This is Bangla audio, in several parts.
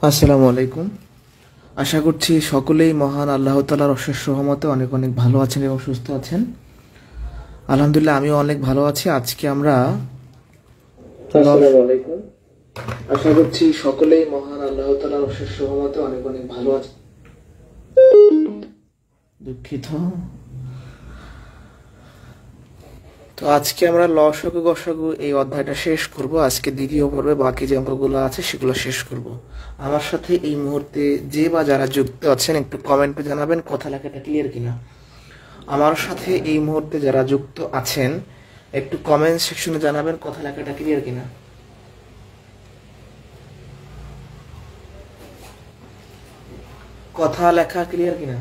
আসসালামু আলাইকুম। আশা করছি সকলেই মহান আল্লাহ তাআলার অশেষ রহমতে অনেক অনেক ভালো আছেন এবং সুস্থ আছেন। আলহামদুলিল্লাহ আমিও অনেক ভালো আছি। আজকে আমরা আসসালামু আলাইকুম। আশা করছি সকলেই মহান আল্লাহ তাআলার অশেষ রহমতে অনেক অনেক ভালো আছে। দুঃখিত। তো আজকে আমরা লসাগু গসাগু এই অধ্যায়টা শেষ করব। আজকে দ্বিতীয় পর্বে বাকি যে অঙ্কগুলো আছে সেগুলো শেষ করব। আমার সাথে এই মুহূর্তে যে বা যারা যুক্ত আছেন একটু কমেন্টে জানাবেন কথা লেখাটা ক্লিয়ার কিনা। আমার সাথে এই মুহূর্তে যারা যুক্ত আছেন একটু কমেন্ট সেকশনে জানাবেন কথা লেখাটা ক্লিয়ার কিনা। কথা লেখা ক্লিয়ার কিনা।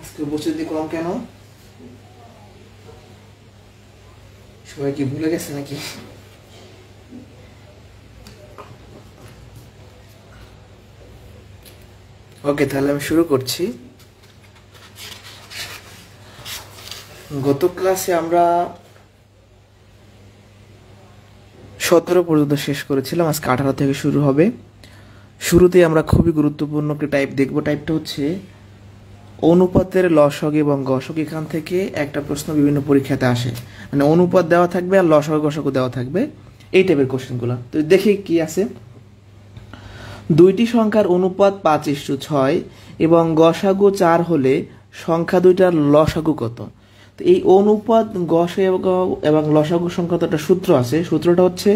আজকে উপস্থিতি কম কেন? সবাই কি ভুলে গেছে নাকি? ওকে, তাহলে আমি শুরু করছি। গত ক্লাসে আমরা 17 পর্যন্ত শেষ করেছিলাম, আজকে 18 থেকে শুরু হবে। শুরুতে আমরা খুবই গুরুত্বপূর্ণ একটা টাইপ দেখব। টাইপটা হচ্ছে অনুপাতের লসগ এবং গসগ। এখান থেকে একটা প্রশ্ন বিভিন্ন পরীক্ষাতে আসে, মানে অনুপাত দেওয়া থাকবে আর লসগ গসগ দেওয়া থাকবে, এই টাইপের কোশ্চেনগুলো। তো দেখি কি আছে। দুইটি সংখ্যার অনুপাত 5:6 এবং গসাগু 4 হলে সংখ্যা দুইটার লসাগু কত? তো এই অনুপাত গসাগু এবং লসাগু সংখ্যা একটা সূত্র আছে। সূত্রটা হচ্ছে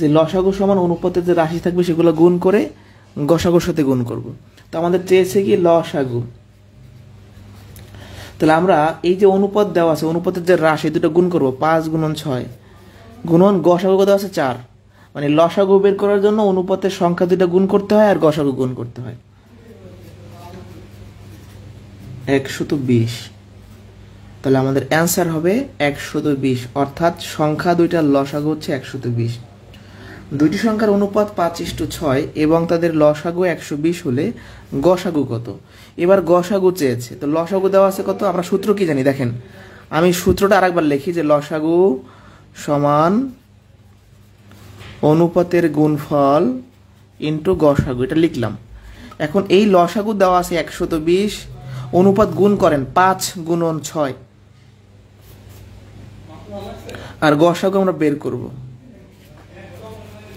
যে লসাগু সমান অনুপাতের যে রাশি থাকবে সেগুলো গুণ করে গসাগুর সাথে গুণ করব। তো আমাদের চেয়েছে কি লসাগু। তাহলে আমরা এই যে অনুপাত দেওয়া আছে, অনুপাতের যে রাশি দুটো গুণ করব, 5 গুণন 6 গুণন গসাগু দেওয়া আছে 4, মানে লসাগু বের করার জন্য অনুপাতের সংখ্যা দুটো গুণ করতে হয় আর গসাগু গুণ করতে হয়। 120। তাহলে আমাদের অ্যান্সার হবে 120, অর্থাৎ সংখ্যা দুইটার লসাগু হচ্ছে 120। দুইটি সংখ্যার অনুপাত 5:6 এবং তাদের লসাগু 120 হলে গসাগু কত? এবার গসাগু চেয়েছে, তো লসাগু দেওয়া আছে কত? আমরা সূত্র কি জানি দেখেন, আমি সূত্রটা আরেকবার লিখি যে লসাগু সমান অনুপাতের গুণফল ইন্টু গসাগু, এটা লিখলাম। এখন এই লসাগু দেওয়া আছে 120, অনুপাত গুণ করেন 5 গুণন 6, আর গসাগু আমরা বের করব।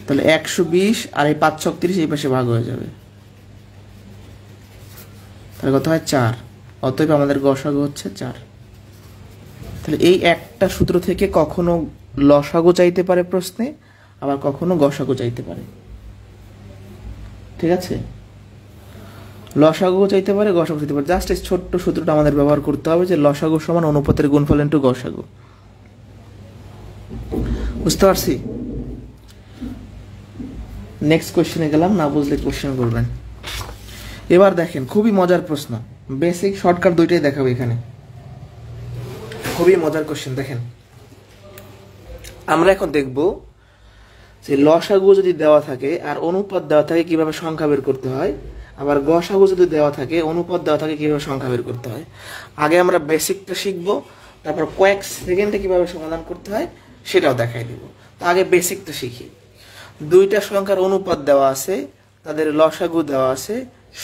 তাহলে 120 আর এই 5 × 30 এই পাশে ভাগ হয়ে যাবে, তাহলে কত হয় 4। অতএব আমাদের গসাগু হচ্ছে 4। তাহলে এই একটা সূত্র থেকে কখনো লসাগু চাইতে পারে প্রশ্নে, আবার কখনো গসাগু চাইতে পারে। ঠিক আছে, লসাগু চাইতে পারে, গসাগু চাইতে পারে। জাস্ট এই ছোট্ট সূত্রটা আমাদের ব্যবহার করতে হবে যে লসাগু সমান অনুপাতের গুণফল ইনটু গসাগু। বুঝতে পারছি? নেক্সট কোশ্চেনে গেলাম, না বুঝলে কোশ্চেন করবেন। এবার দেখেন খুবই মজার প্রশ্ন, বেসিক শর্টকাট দুইটাই দেখাবো এখানে। খুবই মজার কোশ্চেন। দেখেন আমরা এখন দেখব যে লসাগু যদি দেওয়া থাকে আর অনুপাত দেওয়া থাকে কিভাবে সংখ্যা বের করতে হয়, আবার গসাগু যদি দেওয়া থাকে অনুপাত দেওয়া থাকে কিভাবে সংখ্যা বের করতে হয়। আগে আমরা বেসিকটা শিখবো, তারপর কয়েক সেকেন্ডে কিভাবে সমাধান করতে হয় সেটাও দেখাই দিব। তো আগে বেসিকটা শিখি। দুইটা সংখ্যার অনুপাত দেওয়া আছে, তাদের লসাগু দেওয়া আছে,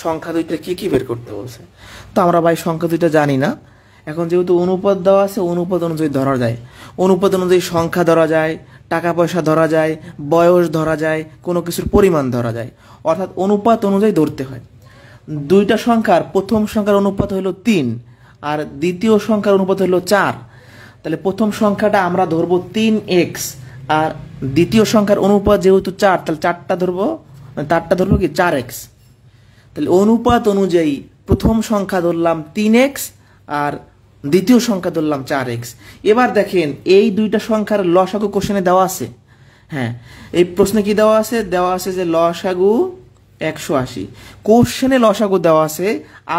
সংখ্যা দুইটা কি কি বের করতে বলছে। তো আমরা ভাই সংখ্যা দুইটা জানি না, এখন যেহেতু অনুপাত দেওয়া আছে অনুপাত অনুযায়ী ধরা যায়, অনুপাত অনুযায়ী সংখ্যা ধরা যায়, টাকা পয়সা ধরা যায়, বয়স ধরা যায়, কোনো কিছুর পরিমাণ ধরা যায়, অর্থাৎ অনুপাত অনুযায়ী ধরতে হয়। দুইটা সংখ্যার প্রথম সংখ্যার অনুপাত হলো 3 আর দ্বিতীয় সংখ্যার অনুপাত হলো 4। তাহলে প্রথম সংখ্যাটা আমরা ধরবো 3x, আর দ্বিতীয় সংখ্যার অনুপাত যেহেতু 4, তাহলে 4টা ধরবো, তারটা ধরবো কি 4x। তাহলে অনুপাত অনুযায়ী প্রথম সংখ্যা ধরলাম 3x আর দ্বিতীয় সংখ্যা ধরলাম 4x। এবার দেখেন এই দুইটা সংখ্যার লসাগু কোশ্চেনে দেওয়া আছে। হ্যাঁ, এই প্রশ্নে কি দেওয়া আছে? দেওয়া আছে যে লসাগু 180। কোশ্চেনে লসাগু দেওয়া আছে,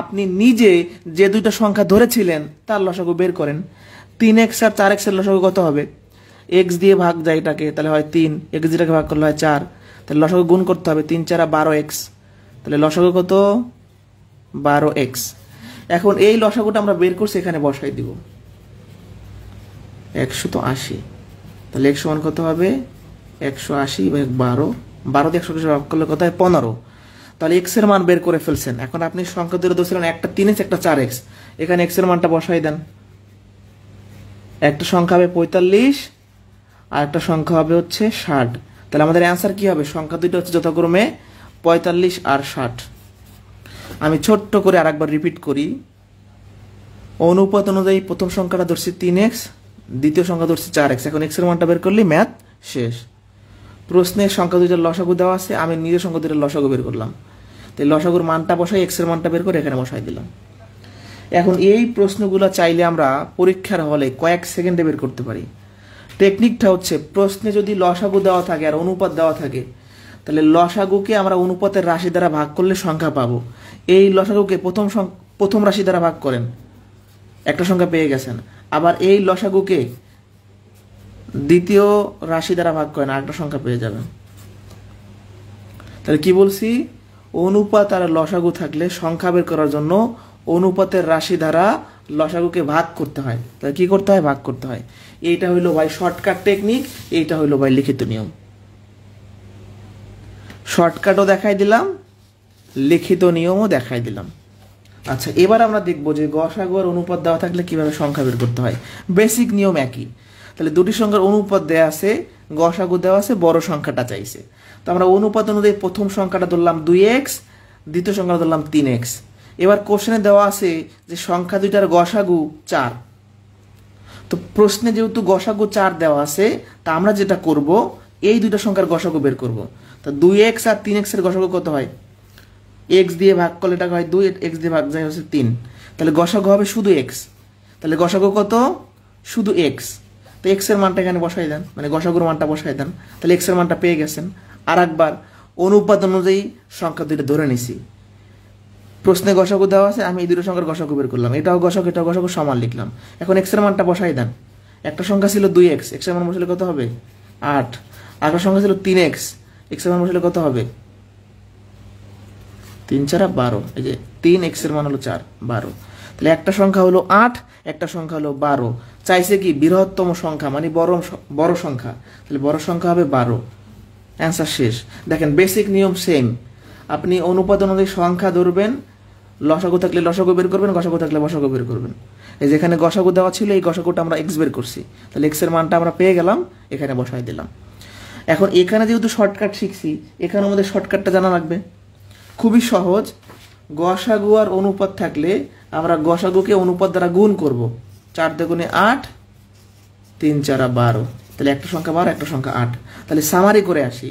আপনি নিজে যে দুইটা সংখ্যা ধরেছিলেন তার লসাগু বের করেন। 3x আর 4x এর লসাগু কত হবে? x দিয়ে ভাগ যায় এটাকে, তাহলে হয় 3, x যেটাকে ভাগ করলে হয় 4, তাহলে লসাগু গুণ করতে হবে, 3 × 4 = 12x, তাহলে লসাগু কত? 12x। এখন এই লসাগুটা আমরা বের করছি, এখানে বসাই দিব। 180, তাহলে x সমান কত হবে 180/12, 12 দিয়ে 180 ভাগ করলে কত হয় 15। তাহলে x এর মান বের করে ফেলছেন। এখন আপনি সংখ্যা দুটো ধরছিলেন, একটা 3x একটা 4x, এখানে x এর মানটা বসাই দেন। একটা সংখ্যা হবে 45 আর একটা সংখ্যা হবে হচ্ছে 60। তাহলে আমাদের অ্যান্সার কি হবে? সংখ্যা দুটো হচ্ছে যথাক্রমে 45 আর 60। আমি ছোট্ট করে আরেকবার রিপিট করি। অনুপাত অনুযায়ী প্রথম সংখ্যাটা ধরছি 3x, দ্বিতীয় সংখ্যা ধরছি 4x। এখন x এর মানটা বের করলে ম্যাথ শেষ। প্রশ্নের সংখ্যা দুইটার লসাগু দেওয়া আছে, আমি নিজের সংখ্যা দুইটার লসাগু বের করলাম। তাই লসাগুর মানটা বসাই, x এর মানটা বের করে এখানে বসাই দিলাম। এখন এই প্রশ্নগুলো চাইলে আমরা পরীক্ষার হলে কয়েক সেকেন্ডে বের করতে পারি। টেকনিকটা হচ্ছে, প্রশ্নে যদি লসাগু দেওয়া থাকে আর অনুপাত দেওয়া থাকে, তাহলে লসাগুকে আমরা অনুপাতের রাশি দ্বারা ভাগ করলে সংখ্যা পাবো। এই লসাগুকে প্রথম রাশি দ্বারা ভাগ করেন, একটা সংখ্যা পেয়ে গেছেন। আবার এই লসাগুকে দ্বিতীয় রাশি দ্বারা ভাগ করেন, আরেকটা সংখ্যা পেয়ে যাবেন। তাহলে কি বলছি? অনুপাত আর লসাগু থাকলে সংখ্যা বের করার জন্য অনুপাতের রাশি দ্বারা লসাগুকে ভাগ করতে হয়। তাহলে কি করতে হয়? ভাগ করতে হয়। এইটা হইলো ভাই শর্টকাট টেকনিক, এইটা হইলো ভাই লিখিত নিয়ম। শর্টকাটও দেখাই দিলাম, লিখিত নিয়মও দেখাই দিলাম। আচ্ছা, এবার আমরা দেখবো যে গসাগু আর অনুপাত দেওয়া থাকলে কিভাবে সংখ্যা বের করতে হয়। বেসিক নিয়ম একই। তাহলে দুটি সংখ্যার অনুপাত দেওয়া আছে, গসাগু দেওয়া আছে, বড় সংখ্যাটা চাইছে। তো আমরা অনুপাত অনুযায়ী প্রথম সংখ্যাটা ধরলাম 2x, দ্বিতীয় সংখ্যাটা ধরলাম 3x। এবার কোশ্চেনে দেওয়া আছে যে সংখ্যা দুইটার গসাগু 4। তো প্রশ্নে যেহেতু গসাগু 4 দেওয়া আছে, তা আমরা যেটা করব, এই দুইটা সংখ্যার গসাগু বের করব। তো 2x আর 3x এর গসাগু কত হয়? x দিয়ে ভাগ করলে এটা হয় 2, x দিয়ে ভাগ যায় হচ্ছে 3। তাহলে গসাগু হবে শুধু x। তাহলে গসাগু কত? শুধু x। তো x এর মানটা এখানে বসাই দেন, মানে গসাগুর মানটা বসাই দেন। তাহলে x এর মানটা পেয়ে গেছেন। আর একবার অনুপাত অনুযায়ী সংখ্যা দুইটা ধরে নিছি। প্রশ্নে গসাগু দেওয়া আছে, আমি এই দুটো সংখ্যার গসাগু বের করলাম। এটাও গসাগু, এটাও গসাগু, সমান লিখলাম। এখন x এর মানটা বসাই দেন। একটা সংখ্যা ছিল 2x, x এর মান বসালে কত হবে? 8। আরেকটা সংখ্যা ছিল 3x, x এর মান বসালে কত হবে? 3 4 12। এই যে 3x এর মান হলো 4, 12। তাহলে একটা সংখ্যা হলো 8, একটা সংখ্যা হলো 12। চাইছে কি? বৃহত্তম সংখ্যা, মানে বড় সংখ্যা। তাহলে বড় সংখ্যা হবে 12। অ্যান্সার শেষ। দেখেন, বেসিক নিয়ম সেম। আপনি অনুপাত অনুযায়ী সংখ্যা ধরবেন, লসাগু থাকলে লসাগু বের করবেন, গসাগু থাকলে গসাগু বের করবেন। এই যেখানে গসাগু দেওয়া ছিল, এই গসাগুটা আমরা x বের করছি। তাহলে x এর মানটা আমরা পেয়ে গেলাম, এখানে বসাই দিলাম। এখন এখানে যেহেতু শর্টকাট শিখছি, এখানে আমাদের শর্টকাটটা জানা লাগবে। খুবই সহজ। গসাগু আর অনুপাত থাকলে আমরা গসাগুকে অনুপাত দ্বারা গুণ করব। 4 দুগুণে 8, 3 4 12। তাহলে একটা সংখ্যা 12, একটা সংখ্যা 8। তাহলে সামারি করে আসি।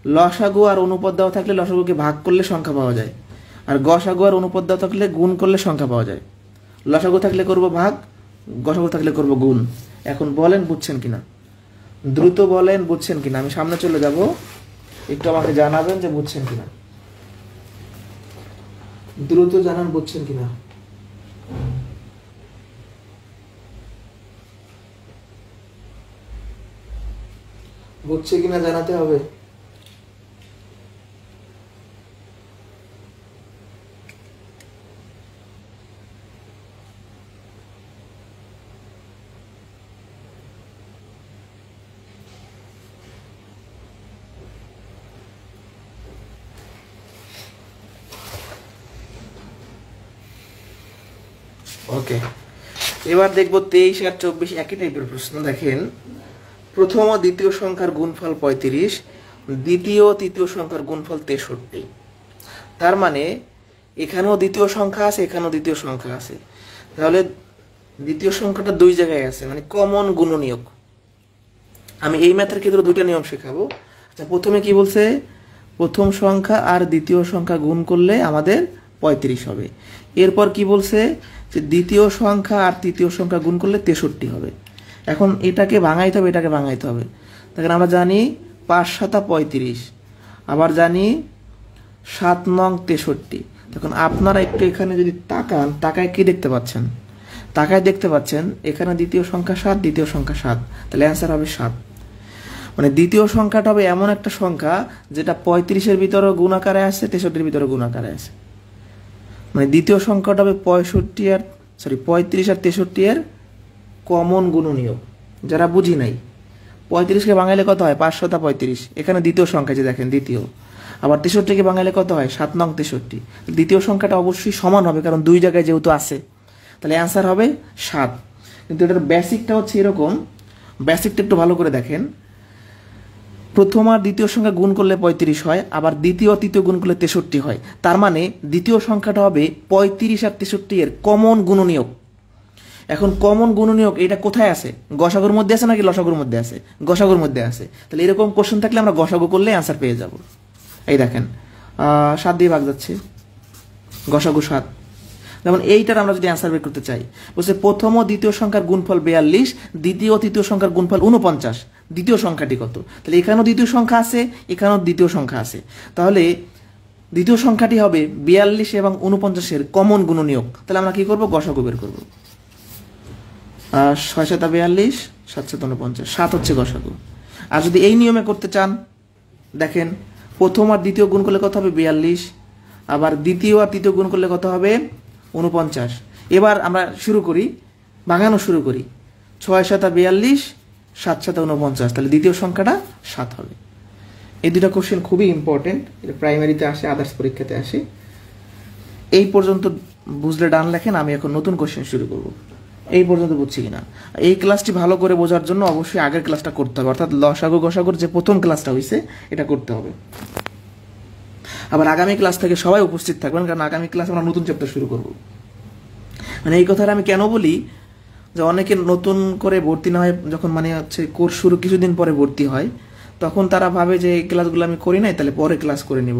লসাগু আর অনুপাত দেওয়া থাকলে লসাগুকে ভাগ করলে সংখ্যা পাওয়া যায়, আর গসাগু আর অনুপাত দেওয়া থাকলে গুণ করলে সংখ্যা পাওয়া যায়। লসাগু থাকলে করব ভাগ, গসাগু থাকলে করব গুণ। এখন বলেন বুঝছেন কিনা? দ্রুত বলেন বুঝছেন কিনা। আমি সামনে চলে যাব, একটু আমাকে জানাবেন যে বুঝছেন কিনা। দ্রুত জানান বুঝছেন কিনা। বুঝছে কিনা জানাতে হবে। ওকে, এবার দেখবো 23 আর 24 একই টাইপের প্রশ্ন। দেখেন, প্রথম ও দ্বিতীয় সংখ্যার গুণফল 35, দ্বিতীয় ও তৃতীয় সংখ্যার গুণফল 63। তার মানে এখানেও দ্বিতীয় সংখ্যা আছে, এখানেও দ্বিতীয় সংখ্যা আছে। তাহলে দ্বিতীয় সংখ্যাটা দুই জায়গায় আছে, মানে কমন গুণনীয়ক। আমি এই ম্যাথের ক্ষেত্রে দুইটা নিয়ম শেখাবো। আচ্ছা, প্রথমে কি বলছে? প্রথম সংখ্যা আর দ্বিতীয় সংখ্যা গুণ করলে আমাদের 35 হবে। এরপর কি বলছে? যে দ্বিতীয় সংখ্যা আর তৃতীয় সংখ্যা গুণ করলে 63 হবে। এখন এটাকে ভাঙাইতে হবে, এটাকে ভাঙাইতে হবে। দেখেন, আমরা জানি 5 7 35, আবার জানি 7 9 63। দেখুন, আপনারা একটু এখানে যদি তাকান, তাকায় কি দেখতে পাচ্ছেন? তাকায় দেখতে পাচ্ছেন এখানে দ্বিতীয় সংখ্যা 7, দ্বিতীয় সংখ্যা 7। তাহলে অ্যান্সার হবে 7। মানে দ্বিতীয় সংখ্যাটা হবে এমন একটা সংখ্যা যেটা 35-এর ভিতরে গুণ আকারে আছে, 63-এর ভিতরে গুণ আকারে আছে। মানে দ্বিতীয় সংখ্যাটা হবে 35 আর 63 এর কমন গুণনীয়ক। যারা বুঝি নাই, 35কে বাঙাইলে কত হয়? 535। এখানে দ্বিতীয় সংখ্যা, যে দেখেন দ্বিতীয়। আবার 63কে বাঙাইলে কত হয়? 7 নং 63। দ্বিতীয় সংখ্যাটা অবশ্যই সমান হবে, কারণ দুই জায়গায় যেহেতু আছে, তাহলে অ্যান্সার হবে 7। কিন্তু এটার বেসিকটা হচ্ছে এরকম, বেসিকটা একটু ভালো করে দেখেন। প্রথম আর দ্বিতীয় সংখ্যা গুণ করলে 35 হয়, আবার দ্বিতীয় তৃতীয় গুণ করলে 63 হয়। তার মানে দ্বিতীয় সংখ্যাটা হবে 35 আর 63 এর কমন গুণনীয়ক। এখন কমন গুণনীয়ক এটা কোথায় আছে? গসাগুর মধ্যে আছে নাকি লসাগুর মধ্যে আছে? গসাগুর মধ্যে আছে। তাহলে এরকম কোশ্চেন থাকলে আমরা গসাগু করলে অ্যান্সার পেয়ে যাব। এই দেখেন 7 দিয়ে ভাগ যাচ্ছে, গসাগু 7। যেমন এইটার আমরা যদি অ্যান্সার বের করতে চাই, বলছে প্রথম ও দ্বিতীয় সংখ্যার গুণফল 42, দ্বিতীয় ও তৃতীয় সংখ্যার গুণফল 49, দ্বিতীয় সংখ্যাটি কত? তাহলে এখানেও দ্বিতীয় সংখ্যা আছে, এখানেও দ্বিতীয় সংখ্যা আছে। তাহলে দ্বিতীয় সংখ্যাটি হবে 42 এবং 49-এর কমন গুণনীয়ক। তাহলে আমরা কি করব? গসাগু বের করব। 6 7 42, 7 7 49, 7 হচ্ছে গসাগু। আর যদি এই নিয়মে করতে চান, দেখেন প্রথম আর দ্বিতীয় গুণ করলে কত হবে? 42। আবার দ্বিতীয় আর তৃতীয় গুণ করলে কত হবে? 49। এবার আমরা শুরু করি, ভাঙানো শুরু করি। 6 7 42, 7 7 49, তাহলে দ্বিতীয় সংখ্যাটা 7 হবে। এই দুটো কোশ্চেন খুবই ইম্পর্টেন্ট, এটা প্রাইমারিতে আসে, আদার্স পরীক্ষাতে আসে। এই পর্যন্ত বুঝলে ডান লেখেন, আমি এখন নতুন কোশ্চেন শুরু করব। এই পর্যন্ত বুঝছি কিনা? এই ক্লাসটি ভালো করে বোঝার জন্য অবশ্যই আগের ক্লাসটা করতে হবে, অর্থাৎ লসাগু গসাগুর যে প্রথম ক্লাসটা হয়েছে এটা করতে হবে। আবার আগামী ক্লাস থেকে সবাই উপস্থিত থাকবেন, কারণ আগামী ক্লাস আমরা নতুন চ্যাপ্টার শুরু করব। মানে এই কথাটা আমি কেন বলি, যে অনেকে নতুন করে ভর্তি না হয় যখন, মানে হচ্ছে কোর্স শুরু কিছুদিন পরে ভর্তি হয়, তখন তারা ভাবে যে এই ক্লাসগুলো আমি করি নাই, তাহলে পরে ক্লাস করে নিব।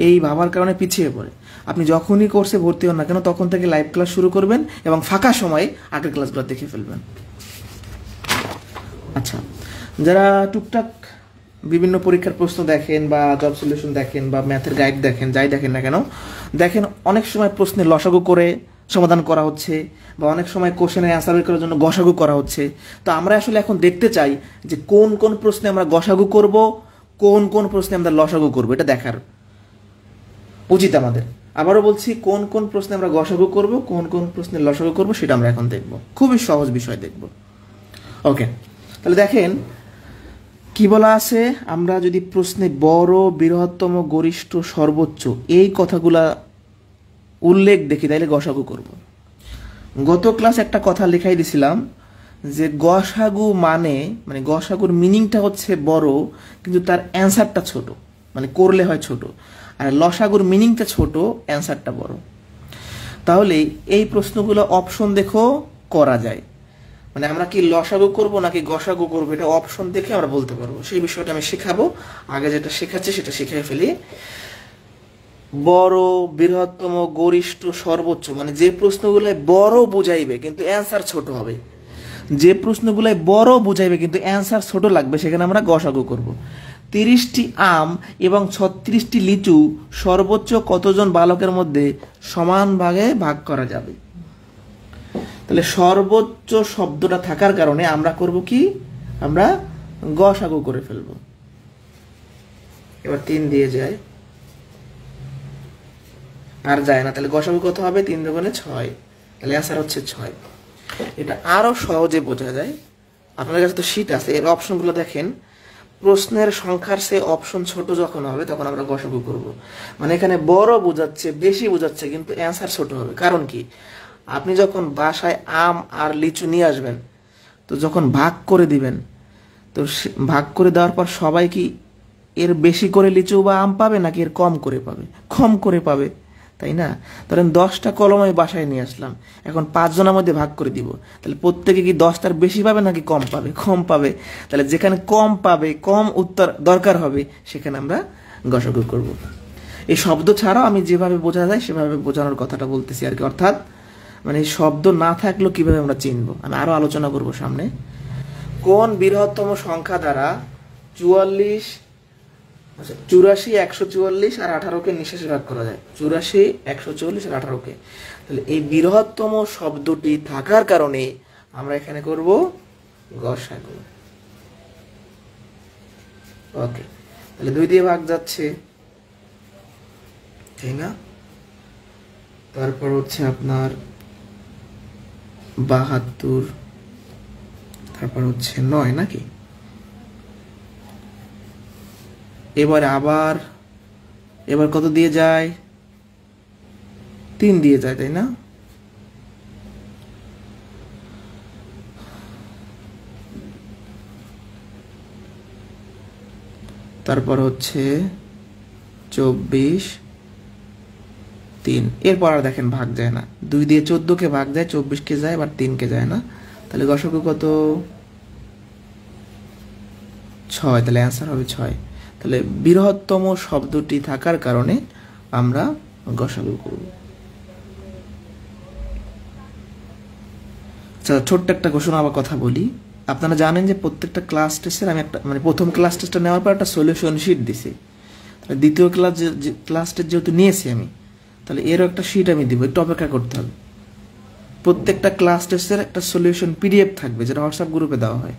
এই ভাবার কারণে পিছিয়ে পড়ে। আপনি যখনই কোর্সে ভর্তি হন না কেন, তখন থেকে লাইভ ক্লাস শুরু করবেন এবং ফাঁকা সময়ে আগের ক্লাসগুলো দেখে ফেলবেন। আচ্ছা, যারা টুকটাক বিভিন্ন পরীক্ষার প্রশ্ন দেখেন বা জব সলিউশন দেখেন বা ম্যাথের গাইড দেখেন, যাই দেখেন না কেন, দেখেন অনেক সময় প্রশ্নের লসাগু করে সমাধান করা হচ্ছে, বা অনেক সময় কোশ্চেনের অ্যান্সার বের করার জন্য গসাগু করা হচ্ছে। তো আমরা আসলে এখন দেখতে চাই যে কোন কোন প্রশ্নে আমরা গসাগু করব, কোন কোন প্রশ্নে আমরা লসাগু করব, এটা দেখার উচিত আমাদের। আবারও বলছি, কোন কোন প্রশ্নে আমরা গসাগু করব, কোন কোন প্রশ্নে লসাগু করব, সেটা আমরা এখন দেখব। খুবই সহজ বিষয় দেখব। ওকে, তাহলে দেখেন কি বলা আছে। আমরা যদি প্রশ্নে বড়, বৃহত্তম, গরিষ্ঠ, সর্বোচ্চ এই কথাগুলা উল্লেখ দেখি, তাইলে গসাগু করব। গত ক্লাস একটা কথা লেখাই দিছিলাম যে গসাগু মানে গসাগুর মিনিংটা হচ্ছে বড়, কিন্তু তার অ্যান্সারটা ছোট, মানে করলে হয় ছোট। আর লসাগুর মিনিংটা ছোট, অ্যান্সারটা বড়। তাহলে এই প্রশ্নগুলো অপশন দেখো করা যায়, মানে আমরা কি লসাগু করব নাকি গসাগু করব, এটা অপশন দেখে আমরা বলতে পারবো। সেই বিষয়টা আমি শেখাবো। আগে যেটা শেখাচ্ছি সেটা শিখিয়ে ফেলি। বড়, বৃহত্তম, গরিষ্ঠ, সর্বোচ্চ, মানে যে প্রশ্নগুলোয় বড় বুঝাইবে কিন্তু অ্যান্সার ছোট হবে, যে প্রশ্নগুলোয় বড় বুঝাইবে কিন্তু অ্যান্সার ছোট লাগবে, সেখানে আমরা গসাগু করব। 30টি আম এবং 36টি লিচু সর্বোচ্চ কতজন বালকের মধ্যে সমান ভাগে ভাগ করা যাবে? তাহলে সর্বোচ্চ শব্দটা থাকার কারণে আমরা করব কি? আমরা গসাগু করে ফেলব। এবার 3 দিয়ে যায়, আর যায় না, তাহলে গসাগু কত হবে? 3 দুগুণে 6, তাহলে অ্যান্সার হচ্ছে 6। এটা আরো সহজে বোঝা যায়। আপনার কাছে তো শীট আছে, এর অপশনগুলো দেখেন। প্রশ্নের সংখ্যার সে অপশন ছোট যখন হবে তখন আমরা গসাগু করব। মানে এখানে বড় বোঝাচ্ছে, বেশি বোঝাচ্ছে, কিন্তু অ্যান্সার ছোট হবে। কারণ কি? আপনি যখন বাসায় আম আর লিচু নিয়ে আসবেন, তো যখন ভাগ করে দিবেন, তো ভাগ করে দেওয়ার পর সবাই কি এর বেশি করে লিচু বা আম পাবে নাকি এর কম করে পাবে? কম করে পাবে, তাই না? ধরেন 10টা কলম আমি বাসায় নিয়ে আসলাম, এখন 5 জনের মধ্যে ভাগ করে দিব, তাহলে প্রত্যেকে কি 10টার বেশি পাবে নাকি কম পাবে? কম পাবে। তাহলে যেখানে কম পাবে, কম উত্তর দরকার হবে, সেখানে আমরা গসাগু করব। এই শব্দ ছাড়াও আমি যেভাবে বোঝা যায় সেভাবে বোঝানোর কথাটা বলতেছি আর কি। অর্থাৎ মানে শব্দ না থাকলেও কিভাবে আমরা চিনবো, আমি আরো আলোচনা করব সামনে। কোন বৃহত্তম সংখ্যা দ্বারা 84, 144 আর 18কে নিঃশেষে ভাগ করা যায়? 84, 144 আর 18কে। তাহলে এই বৃহত্তম শব্দটি থাকার কারণে আমরা এখানে করব গসাগু। ওকে, তাহলে 2 দিয়ে ভাগ যাচ্ছে, তাই না? তারপর হচ্ছে আপনার 72, তারপর হচ্ছে 9 নাকি। এবার কত দিয়ে যায়? 3 দিয়ে যায়, তাই না? তারপর হচ্ছে 24, 3। এরপর আর দেখেন ভাগ যায় না, 2 দিয়ে 14 কে ভাগ যায়, 24 কে যায়, আবার 3 কে যায় না। তাহলে গসাগু কত? 6। তাহলে অ্যান্সার হবে 6। তাহলে বৃহত্তম শব্দটি থাকার কারণে আমরা গসাগু করব। ছোট্ট একটা ঘোষণা আবার কথা বলি। আপনারা জানেন যে প্রত্যেকটা ক্লাস টেস্টের আমি একটা মানে প্রথম ক্লাস টেস্টটা নেওয়ার পর একটা সলিউশন শিট দিছি। তাহলে দ্বিতীয় ক্লাস টেস্ট যেহেতু নিয়েছি আমি, তাহলে এরও একটা শিট আমি দিব, একটু অপেক্ষা করতে হবে। প্রত্যেকটা ক্লাস টেস্টের একটা সলিউশন পিডিএফ থাকবে, যেটা হোয়াটসঅ্যাপ গ্রুপে দেওয়া হয়।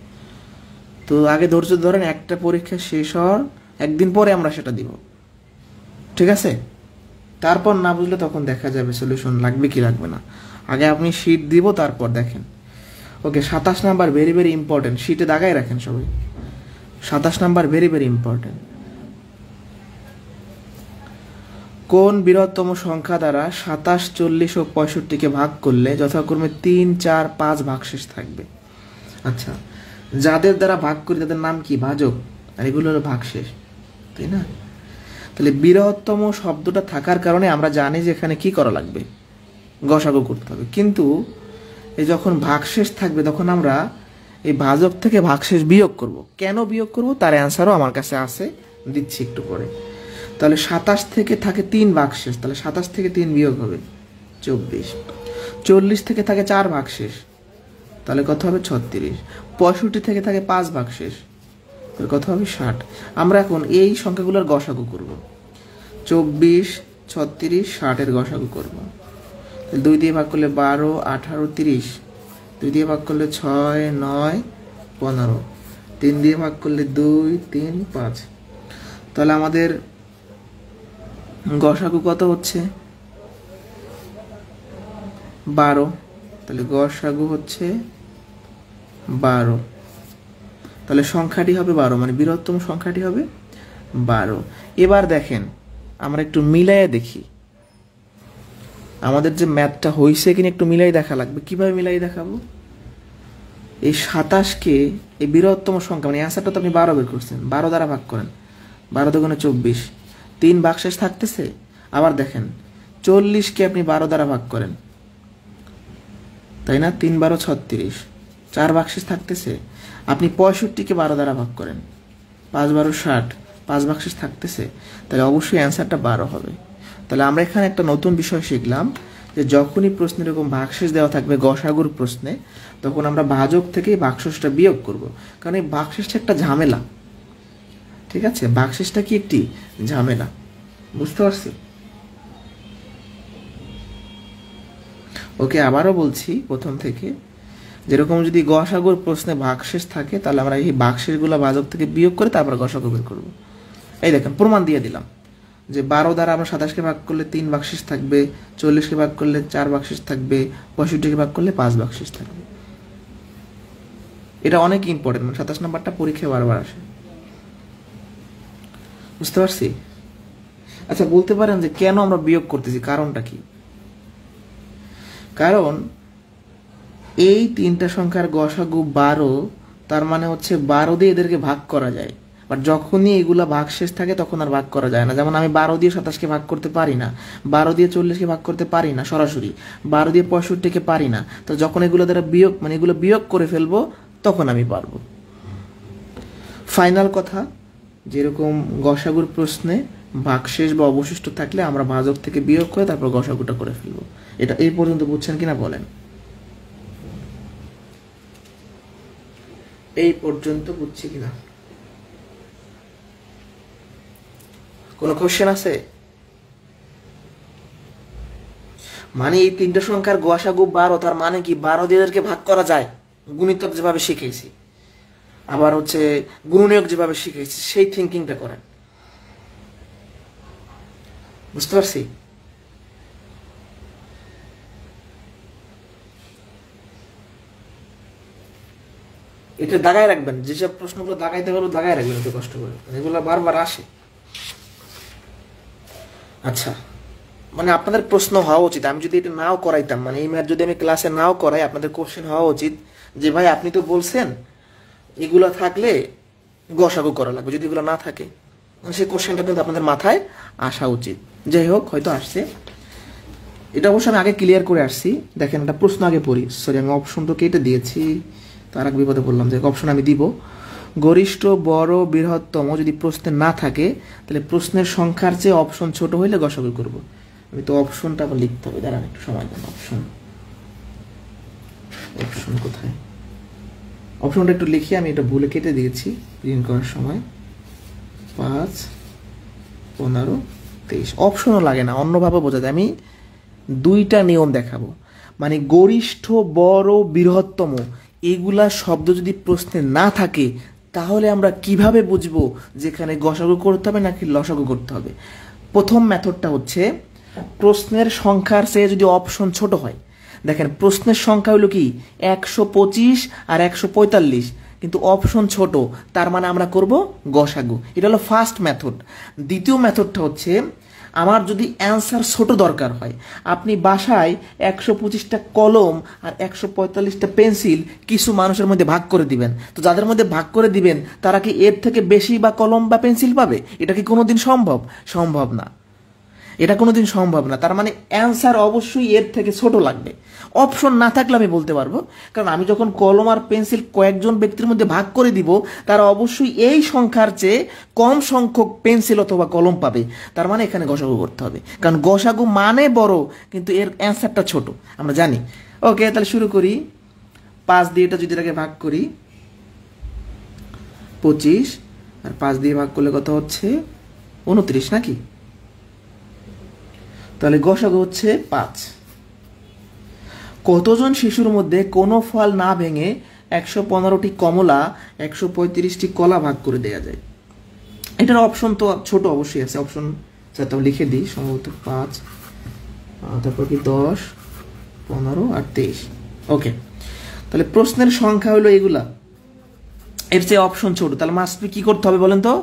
তো আগে ধৈর্য ধরেন, একটা পরীক্ষা শেষ হওয়ার একদিন পরে আমরা সেটা দিব, ঠিক আছে? তারপর না বুঝলে তখন দেখা যাবে সলিউশন লাগবে কি লাগবে না। আগে আপনি শিট দিব, তারপর দেখেন। ওকে, 27 নাম্বার ভেরি ভেরি ইম্পর্টেন্ট, শিটে দাগাই রাখেন সবাই। 27 নাম্বার ভেরি ভেরি ইম্পর্টেন্ট। কোন বৃহত্তম সংখ্যা দ্বারা 27, 40 ও 65-কে ভাগ করলে যথাক্রমে 3, 4, 5 ভাগশেষ থাকবে? আচ্ছা, যাদের দ্বারা ভাগ করি তাদের নাম কি? ভাজক। আর এগুলো হলো ভাগশেষ, তাই না? তাহলে বৃহত্তম শব্দটা থাকার কারণে আমরা জানি যে এখানে কি করা লাগবে, গসাগু করতে হবে। কিন্তু এই যখন ভাগশেষ থাকবে তখন আমরা এই ভাজক থেকে ভাগশেষ বিয়োগ করব। কেন বিয়োগ করব তার অ্যান্সারও আমার কাছে আছে, দিচ্ছি একটু পরে। তাহলে 27 থেকে থাকে 3 ভাগশেষ, তাহলে 27 থেকে 3 বিয়োগ হবে 24। 40 থেকে থাকে 4 ভাগশেষ, তাহলে কত হবে? 36। 65 থেকে থাকে 5 ভাগশেষ, তাহলে কত হবে? 60। আমরা এখন এই সংখ্যাগুলোর গসাগু করব। 24, 36, 60 এর গসাগু করব। 2 দিয়ে ভাগ করলে 12, 18, 30। 2 দিয়ে ভাগ করলে 6, 9, 15। 3 দিয়ে ভাগ করলে 2, 3, 5। তাহলে আমাদের গসাগু কত হচ্ছে? 12। তাহলে গসাগু হচ্ছে 12। তাহলে সংখ্যাটি হবে 12, মানে বৃহত্তম সংখ্যাটি হবে 12। এবার দেখেন, আমরা একটু মিলাইয়ে দেখি আমাদের যে ম্যাথটা হয়েছে কিনা, একটু মিলাই দেখা লাগবে। কিভাবে মিলাই দেখাবো? এই 27কে এই বৃহত্তম সংখ্যা, মানে অ্যান্সারটা তো আপনি 12 বের করছেন, 12 দ্বারা ভাগ করেন। 12 দুগুণে 24, 3 ভাগশেষ থাকতেছে। আবার দেখেন 40কে আপনি 12 দ্বারা ভাগ করেন, তাই না? 3 12 36, 4 ভাগশেষ থাকতেছে। আপনি 65কে 12 দ্বারা ভাগ করেন, 5 12 60, 5 ভাগশেষ থাকতেছে। তাহলে অবশ্যই অ্যান্সারটা 12 হবে। তাহলে আমরা এখানে একটা নতুন বিষয় শিখলাম যে যখনই প্রশ্নে এরকম ভাগশেষ দেওয়া থাকবে গসাগুর প্রশ্নে, তখন আমরা ভাজক থেকে ভাগশেষটা বিয়োগ করব। কারণ এই ভাগশেষটা একটা ঝামেলা, ঠিক আছে? ভাগশেষটা কি একটি ঝামেলা, বুঝতে পারছি? ওকে, আবারও বলছি প্রথম থেকে, যেরকম যদি গসাগুর প্রশ্নে ভাগশেষ থাকে তাহলে আমরা এই ভাগশেষগুলো ভাজক থেকে বিয়োগ করে তারপর গসাগু বের করব। এই দেখেন, প্রমাণ দিয়ে দিলাম যে 12 দ্বারা আমরা 27কে ভাগ করলে 3 ভাগশেষ থাকবে, 40কে ভাগ করলে 4 ভাগশেষ থাকবে, 65কে ভাগ করলে 5 ভাগশেষ থাকবে। এটা অনেক ইম্পর্টেন্ট, মানে 27 নাম্বারটা পরীক্ষায় বারবার আসে, বুঝতে পারছি? আচ্ছা, বলতে পারেন যে কেন আমরা বিয়োগ করতেছি, কারণটা কি? কারণ এই 3টা সংখ্যার গসাগু 12, তার মানে হচ্ছে 12 দিয়ে এদেরকে ভাগ করা যায়। বাট যখনই এগুলা ভাগশেষ থাকে তখন আর ভাগ করা যায় না। যেমন আমি 12 দিয়ে 27কে ভাগ করতে পারি না, 12 দিয়ে 40কে ভাগ করতে পারি না সরাসরি, 12 দিয়ে 65কে পারি না। তো যখন এগুলো দ্বারা বিয়োগ, মানে এগুলো বিয়োগ করে ফেলবো, তখন আমি পারবো। ফাইনাল কথা, যেরকম গসাগুর প্রশ্নে ভাগশেষ বা অবশিষ্ট থাকলে আমরা ভাজক থেকে বিয়োগ করে তারপর গসাগুটা করে ফেলবো। এটা এই পর্যন্ত বুঝছেন কিনা বলেন? এই পর্যন্ত বুঝছি কিনা? কোনো কোশ্চেন আছে? মানে এই 3টা সংখ্যার গসাগু 12, তার মানে কি 12 দিয়ে এদেরকে ভাগ করা যায়, গুণিতক যেভাবে শিখেছি, আবার হচ্ছে গুণনীয়ক যেভাবে শিখেছি, সেই থিঙ্কিংটা করেন, বুঝতে পারছি? এটা দাগায় রাখবেন, যেসব প্রশ্নগুলো দাগাইতে পারবো দাগায় রাখবেন একটু কষ্ট করে, এগুলো বারবার আসে। আচ্ছা, মানে আপনাদের প্রশ্ন হওয়া উচিত, আমি যদি এটা নাও করাইতাম, মানে এই ম্যাথ যদি আমি ক্লাসে নাও করাই, আপনাদের কোশ্চেন হওয়া উচিত যে ভাই আপনি তো বলছেন এগুলো থাকলে গসাগু করা লাগবে, যদি এগুলো না থাকে সেই কোশ্চেনটা কিন্তু আপনাদের মাথায় আসা উচিত। যাই হোক, হয়তো আসছে, এটা অবশ্য আমি আগে ক্লিয়ার করে আসছি। দেখেন একটা প্রশ্ন আগে পড়ি, সরি আমি অপশন তো কেটে দিয়েছি, তার আগে বিপদে বললাম যে অপশন আমি দিব। গরিষ্ঠ, বড়, বৃহত্তম যদি প্রশ্নে না থাকে তাহলে প্রশ্নের সংখ্যার চেয়ে অপশন ছোট হইলে গসাগু করব। আমি তো অপশনটা আবার লিখতে হবে, দাঁড়ান একটু সময় দেন। অপশন কোথায়? অপশনটা একটু লিখি, আমি এটা ভুলে কেটে দিয়েছি প্রিন্ট করার সময়। 5, 15, 23 অপশনও লাগে না, অন্যভাবে বোঝা যায়। আমি দুইটা নিয়ম দেখাবো, মানে গরিষ্ঠ, বড়, বৃহত্তম এগুলা শব্দ যদি প্রশ্নে না থাকে তাহলে আমরা কিভাবে বুঝবো যেখানে গসাগু করতে হবে নাকি লসাগু করতে হবে। প্রথম মেথডটা হচ্ছে প্রশ্নের সংখ্যার চেয়ে যদি অপশন ছোট হয়। দেখেন প্রশ্নের সংখ্যা হলো কি 125 আর 145, কিন্তু অপশন ছোট, তার মানে আমরা করব গসাগু। এটা হলো ফার্স্ট মেথড। দ্বিতীয় মেথডটা হচ্ছে আমার যদি অ্যান্সার ছোট দরকার হয়, আপনি বাসায় 125টা কলম আর 145টা পেন্সিল কিছু মানুষের মধ্যে ভাগ করে দিবেন, তো যাদের মধ্যে ভাগ করে দিবেন তারা কি এর থেকে বেশি বা কলম বা পেন্সিল পাবে? এটা কি কোনোদিন সম্ভব? সম্ভব না, এটা কোনোদিন সম্ভব না। তার মানে অ্যান্সার অবশ্যই এর থেকে ছোট লাগবে। অপশন না থাকলে আমি বলতে পারবো, কারণ আমি যখন কলম আর পেন্সিল কয়েকজন ব্যক্তির মধ্যে ভাগ করে দিব তারা অবশ্যই এই সংখ্যার চেয়ে কম সংখ্যক পেন্সিল অথবা কলম পাবে, তার মানে এখানে গসাগু করতে হবে, কারণ গসাগু মানে বড় কিন্তু এর অ্যান্সারটা ছোট, আমরা জানি। ওকে, তাহলে শুরু করি। 5 দিয়ে এটা যদি এটাকে ভাগ করি 25, আর 5 দিয়ে ভাগ করলে কত হচ্ছে 29 নাকি? তাহলে গসাগু হচ্ছে 5। কতজন শিশুর মধ্যে কোনো ফল না ভেঙে 115টি কমলা 135টি কলা ভাগ করে দেওয়া যায়? এটার অপশন তো ছোট অবশ্যই আছে, অপশন যাতে লিখে দিই, সম্ভবত 5, তারপর কি 10, 15 আর 23। ওকে, তাহলে প্রশ্নের সংখ্যা হলো এগুলা, এর চেয়ে অপশন ছোট, তাহলে মাস্ট বি কি করতে হবে বলেন তো?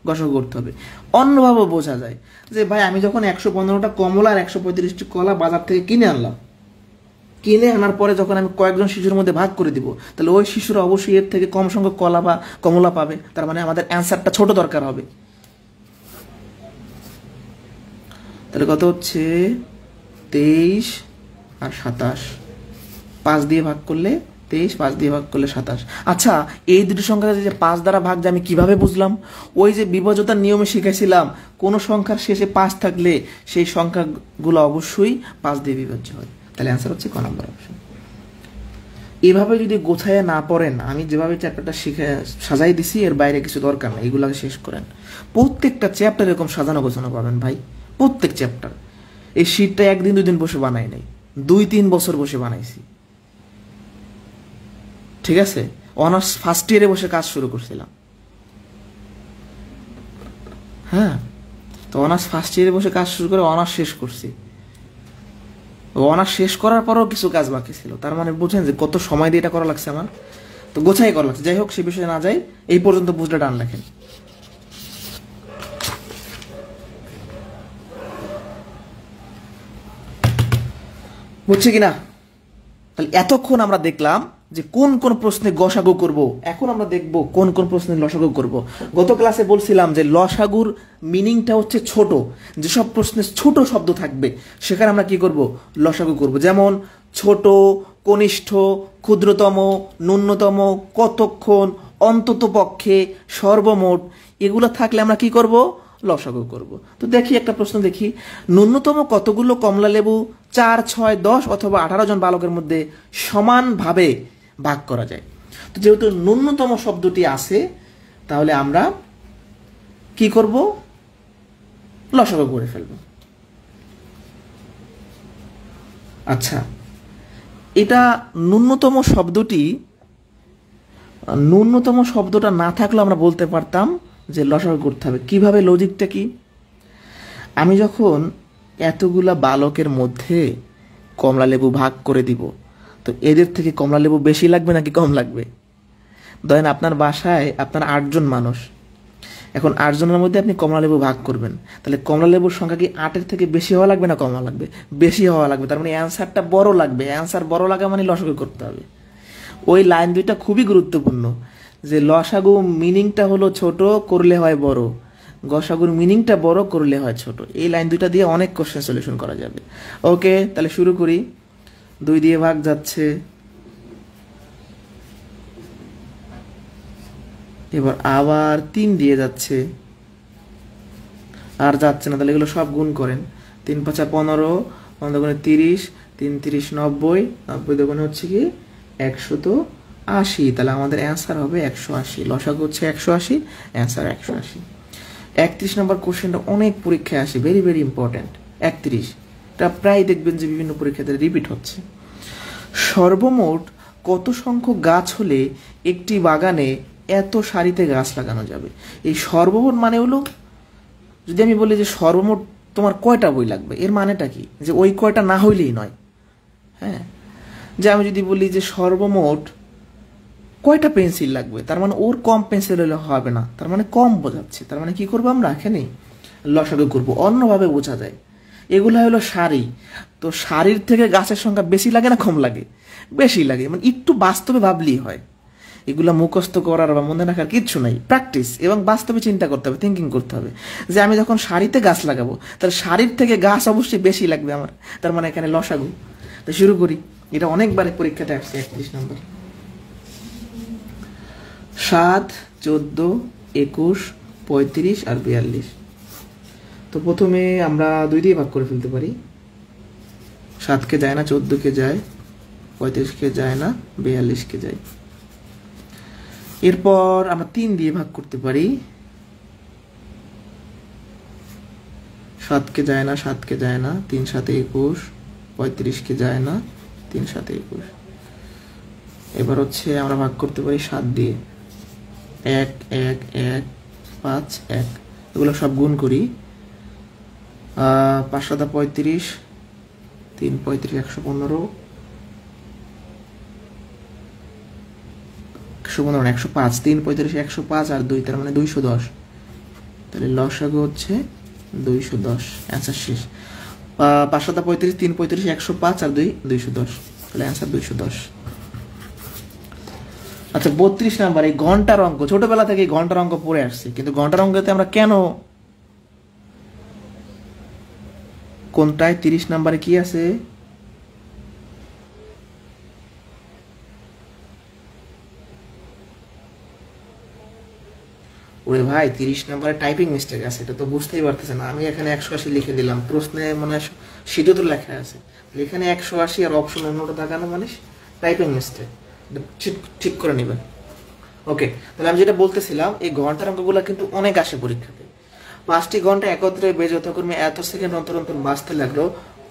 গসাগু করতে হবে। অন্যভাবে বোঝা যায় যে ভাই আমি যখন 115টা কমলা আর 135টি কলা বাজার থেকে কিনে আনলাম, কিনে আনার পরে যখন আমি কয়েকজন শিশুর মধ্যে ভাগ করে দিব, তাহলে ওই শিশুরা অবশ্যই এর থেকে কম সংখ্যক কলা বা কমলা পাবে, তার মানে আমাদের অ্যান্সারটা ছোট দরকার হবে। তাহলে কত হচ্ছে 23 আর 27, 5 দিয়ে ভাগ করলে 23, 5 দিয়ে ভাগ করলে 27। আচ্ছা, এই দুটি সংখ্যা যে 5 দ্বারা ভাগ যায় আমি কিভাবে বুঝলাম? ওই যে বিভাজ্যতার নিয়মে শিখেছিলাম, কোন সংখ্যার শেষে 5 থাকলে সেই সংখ্যাগুলো অবশ্যই 5 দিয়ে বিভাজ্য হয়। তাহলে অ্যান্সার হচ্ছে ক নম্বর অপশন। এভাবে যদি গোছায় না পড়েন, আমি যেভাবে চ্যাপ্টারটা শিখে সাজাই দিছি এর বাইরে কিছু দরকার নেই, এগুলোকে শেষ করেন। প্রত্যেকটা চ্যাপ্টার এরকম সাজানো গোছানো পাবেন ভাই, প্রত্যেক চ্যাপ্টার। এই শীটটা 1 দিন 2 দিন বসে বানাই নাই, 2-3 বছর বসে বানাইছি, ঠিক আছে? অনার্স ফার্স্ট ইয়ারে বসে কাজ শুরু করছিলাম। হ্যাঁ, তো অনার্স ফার্স্ট ইয়ারে বসে কাজ শুরু করে অনার্স শেষ করছি। অনার্স শেষ করার পরও কিছু কাজ বাকি ছিল, তার মানে বুঝেন যে কত সময় দিয়ে এটা করা লাগছে আমার, তো গোছাই করা লাগছে। যাই হোক, সে বিষয়ে না যাই, এই পর্যন্ত বুঝলে ডান লেখেন। বুঝছে কিনা? তাহলে এতক্ষণ আমরা দেখলাম যে কোন কোন প্রশ্নে গসাগু করব, এখন আমরা দেখব কোন কোন প্রশ্নে লসাগু করব। গত ক্লাসে বলছিলাম যে লসাগুর মিনিংটা হচ্ছে ছোট, যেসব প্রশ্নে ছোট শব্দ থাকবে সেখানে আমরা কি করব? লসাগু করব। যেমন ছোট, কনিষ্ঠ, ক্ষুদ্রতম, ন্যূনতম, কতক্ষণ, অন্তত পক্ষে, সর্বমোট, এগুলো থাকলে আমরা কি করব? লসাগু করব। তো দেখি একটা প্রশ্ন দেখি, ন্যূনতম কতগুলো কমলা লেবু 4, 6, 10 অথবা 18 জন বালকের মধ্যে সমানভাবে ভাগ করা যায়? তো যেহেতু ন্যূনতম শব্দটি আছে, তাহলে আমরা কি করব? লসাগু করে ফেলব। আচ্ছা, এটা ন্যূনতম শব্দটা না থাকলে আমরা বলতে পারতাম যে লসাগু করতে হবে। কিভাবে? লজিকটা কি? আমি যখন এতগুলা বালকের মধ্যে কমলা লেবু ভাগ করে দিব, তো এদের থেকে কমলা লেবু বেশি লাগবে নাকি কম লাগবে? ধরেন আপনার বাসায় আপনার 8 জন মানুষ, এখন 8 জনের মধ্যে আপনি কমলা লেবু ভাগ করবেন, তাহলে কমলা লেবুর সংখ্যা কি 8-এর থেকে বেশি হওয়া লাগবে না কম হওয়া লাগবে? বেশি হওয়া লাগবে। তার মানে অ্যান্সারটা বড় লাগবে। অ্যান্সার বড় লাগা মানে লসাগু করতে হবে। ওই লাইন দুইটা খুবই গুরুত্বপূর্ণ, যে লসাগু মিনিংটা হলো ছোট করলে হয় বড়, গসাগুর মিনিংটা বড় করলে হয় ছোট। এই লাইন দুইটা দিয়ে অনেক কোশ্চেন সলিউশন করা যাবে। ওকে, তাহলে শুরু করি। 2 দিয়ে ভাগ যাচ্ছে, এবার আবার 3 দিয়ে যাচ্ছে, আর যাচ্ছে না, তাহলে এগুলো সব গুণ করেন। 3 × 5 = 15, 15 × 30, 3 × 30 = 90, 90 দুগুণে হচ্ছে কি 180। তাহলে আমাদের অ্যান্সার হবে 180। লসাগু হচ্ছে 180, অ্যান্সার 180। 31 নম্বর কোশ্চেনটা অনেক পরীক্ষায় আসে, ভেরি ভেরি ইম্পর্টেন্ট। 31 এটা প্রায় দেখবেন যে বিভিন্ন পরীক্ষাতে রিপিট হচ্ছে। সর্বমোট কত সংখ্যক গাছ হলে একটি বাগানে এত সারিতে গাছ লাগানো যাবে? এই সর্বমোট মানে হলো, যদি আমি বলি যে সর্বমোট তোমার কয়টা বই লাগবে, এর মানেটা কি? যে ওই কয়টা না হইলেই নয়। হ্যাঁ, যে আমি যদি বলি যে সর্বমোট কয়টা পেন্সিল লাগবে, তার মানে ওর কম পেন্সিল হলে হবে না, তার মানে কম বোঝাচ্ছে। তার মানে কি করবো আমরা এখানে লসাগু করবো, অন্যভাবে বোঝা যায়। এগুলো হলো সারি, তো সারির থেকে গাছের সংখ্যা বেশি লাগে না কম লাগে? বেশি লাগে। মানে একটু বাস্তবে ভাবলেই হয়, এগুলো মুখস্থ করার বা মনে রাখার কিচ্ছু নাই, প্র্যাকটিস এবং বাস্তবে চিন্তা করতে হবে, থিঙ্কিং করতে হবে যে আমি যখন সারিতে গাছ লাগাবো তাহলে সারির থেকে গাছ অবশ্যই বেশি লাগবে আমার, তার মানে এখানে লসাগু। তো শুরু করি, এটা অনেকবারে পরীক্ষাতে আসছে। 31 নম্বর 7, 14, 21, 35 আর 42। তো প্রথমে আমরা 2 দিয়ে ভাগ করে ফেলতে পারি। 7-কে যায় না, 14-কে যায়, 35-কে যায় না, 42-কে যায়। এরপর আমরা 3 দিয়ে ভাগ করতে পারি। 7-কে যায় না, 7-কে যায় না, 3 × 7 = 21, 35-কে যায় না, 3 × 7 = 21। এবার হচ্ছে আমরা ভাগ করতে পারি 7 দিয়ে, 1, 1, 1, 5, 1, এগুলো সব গুণ করি। 5 × 7 = 35, 3 × 35 = 115, 105, 3 × 35 = 105 আর 2, তার মানে 210। তাহলে লসাগু হচ্ছে 210, অ্যান্সার শেষ। 5 × 7 = 35, 3 × 35 = 105 আর 2 210, তাহলে অ্যান্সার 210। আচ্ছা 32 নাম্বার, এই ঘন্টার অঙ্ক ছোটবেলা থেকে ঘন্টার অঙ্ক পড়ে আসছে, কিন্তু ঘন্টার অঙ্কতে আমরা কেন কোনটায় 30 নাম্বারে কি আছে? ওরে ভাই 30 নাম্বারে টাইপিং মিস্টেক আছে, এটা তো বুঝতেই পারতেছে না। আমি এখানে 180 লিখে দিলাম, প্রশ্নে মানে শীটও তো লেখা আছে, এখানে 180 আর অপশন অন্যটা দেখানো মানে টাইপিং মিস্টেক, ঠিক করে নেবেন। ওকে, তাহলে আমি যেটা বলতেছিলাম, এই ঘন্টার অঙ্কগুলো কিন্তু অনেক আসে পরীক্ষাতে। 5টি ঘন্টা একত্রে বেজে যতক্রমে এত সেকেন্ড অন্তর অন্তর বাজতে লাগলো,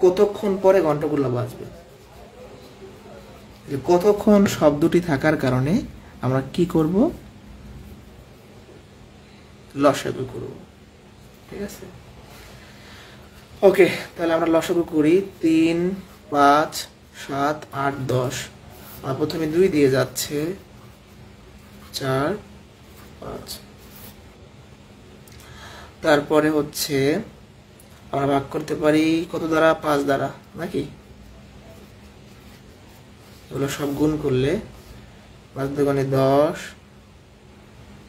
কতক্ষণ পরে ঘন্টাগুলো বাজবে? কতক্ষণ শব্দটি থাকার কারণে আমরা কি করব? লসাগু করব। ঠিক আছে, ওকে, তাহলে আমরা লসাগু করি। 3, 5, 7, 8, 10। আর প্রথমে 2 দিয়ে যাচ্ছে, 4, 5, তারপরে হচ্ছে আমরা ভাগ করতে পারি কত দ্বারা? 5 দ্বারা, নাকি? এগুলো সব গুণ করলে 5 × 2 = 10,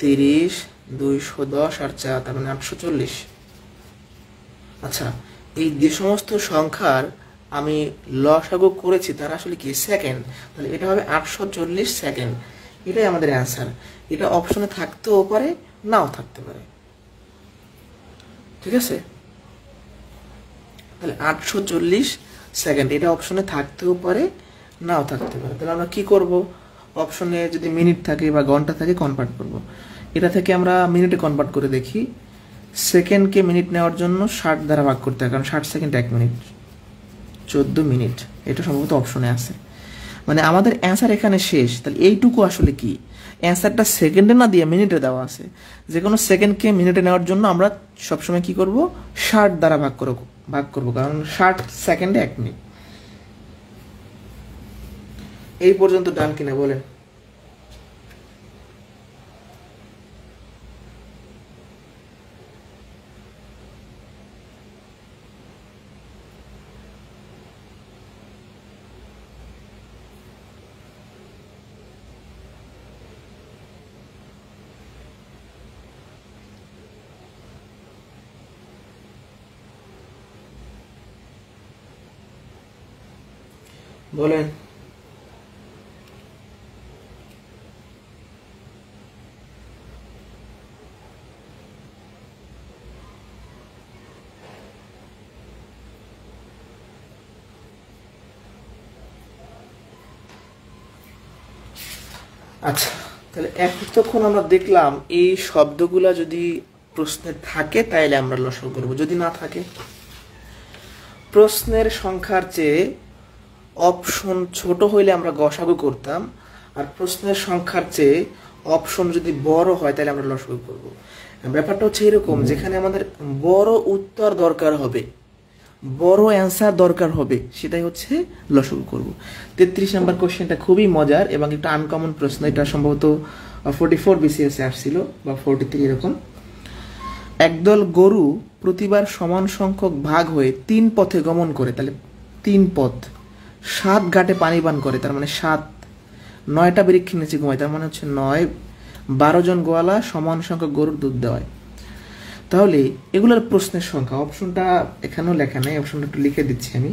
30, 210 আর 4, তার মানে 840। আচ্ছা, এই যে সমস্ত সংখ্যার আমি লসাগু করেছি তার আসলে কি সেকেন্ড, তাহলে এটা হবে 840 সেকেন্ড। এটাই আমাদের অ্যান্সার। এটা অপশনে থাকতেও পারে, নাও থাকতে পারে। ঠিক আছে, তাহলে 840 সেকেন্ড এটা অপশনে থাকতেও পারে, নাও থাকতে পারে। তাহলে আমরা কি করব? অপশনে যদি মিনিট থাকে বা ঘন্টা থাকে কনভার্ট করব। এটা থেকে আমরা মিনিটে কনভার্ট করে দেখি। সেকেন্ডকে মিনিট নেওয়ার জন্য 60 দ্বারা ভাগ করতে হয়, কারণ 60 সেকেন্ড 1 মিনিট, 14 মিনিট। এটা সম্ভবত অপশনে আছে, মানে আমাদের অ্যান্সার এখানে শেষ। তাহলে এইটুকু আসলে কি? অ্যান্সারটা সেকেন্ডে না দিয়ে মিনিটে দেওয়া আছে। যে কোনো সেকেন্ডকে মিনিটে নেওয়ার জন্য আমরা সবসময় কি করব? 60 দ্বারা ভাগ করব, কারণ 60 সেকেন্ডে 1 মিনিট। এই পর্যন্ত ডান কিনা বলেন? বলেন। আচ্ছা, তাহলে এতক্ষণ আমরা দেখলাম এই শব্দগুলা যদি প্রশ্নে থাকে তাইলে আমরা লসাগু করব, যদি না থাকে প্রশ্নের সংখ্যার চেয়ে অপশন ছোট হইলে আমরা গসাগু করতাম, আর প্রশ্নের সংখ্যার চেয়ে অপশন যদি বড় হয় তাহলে আমরা লসাগু করব। ব্যাপারটা হচ্ছে এরকম, যেখানে আমাদের বড় উত্তর দরকার হবে, বড় অ্যান্সার দরকার হবে, সেটাই হচ্ছে লসাগু করব। 33 নম্বর কোশ্চেনটা খুবই মজার এবং একটা আনকমন প্রশ্ন। এটা সম্ভবত 44 BCS এ আসছিল বা 43 এরকম। একদল গরু প্রতিবার সমান সংখ্যক ভাগ হয়ে 3 পথে গমন করে, তাহলে 3 পথ, 7 ঘাটে পানি পান করে, তার মানে 7, 9টা বৃক্ষের নিচে ঘুমায়, তার মানে হচ্ছে 9, 12 জন গোয়ালা সমান সংখ্যক গরুর দুধ দেওয়ায়। তাহলে এগুলোর প্রশ্নের সংখ্যা, অপশনটা এখানেও লেখা নাই, অপশনটা একটু লিখে দিচ্ছি আমি,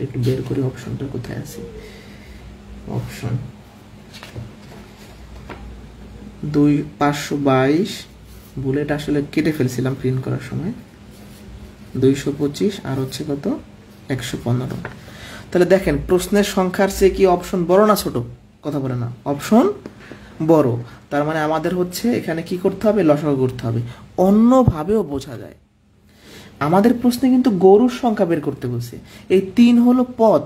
একটু বের করি অপশনটা কোথায় আছে। অপশন 522, বুলেট আসলে কেটে ফেলছিলাম প্রিন্ট করার সময়, 225 আর হচ্ছে কত 115। তাহলে দেখেন প্রশ্নের সংখ্যার চেয়ে কি অপশন বড় না ছোট? কথা বলে না, অপশন বড়। তার মানে আমাদের হচ্ছে এখানে কি করতে হবে, লসাগু করতে হবে। অন্যভাবেও বোঝা যায়, আমাদের প্রশ্নে কিন্তু গরুর সংখ্যা বের করতে বলছে, এই 3 হলো পথ,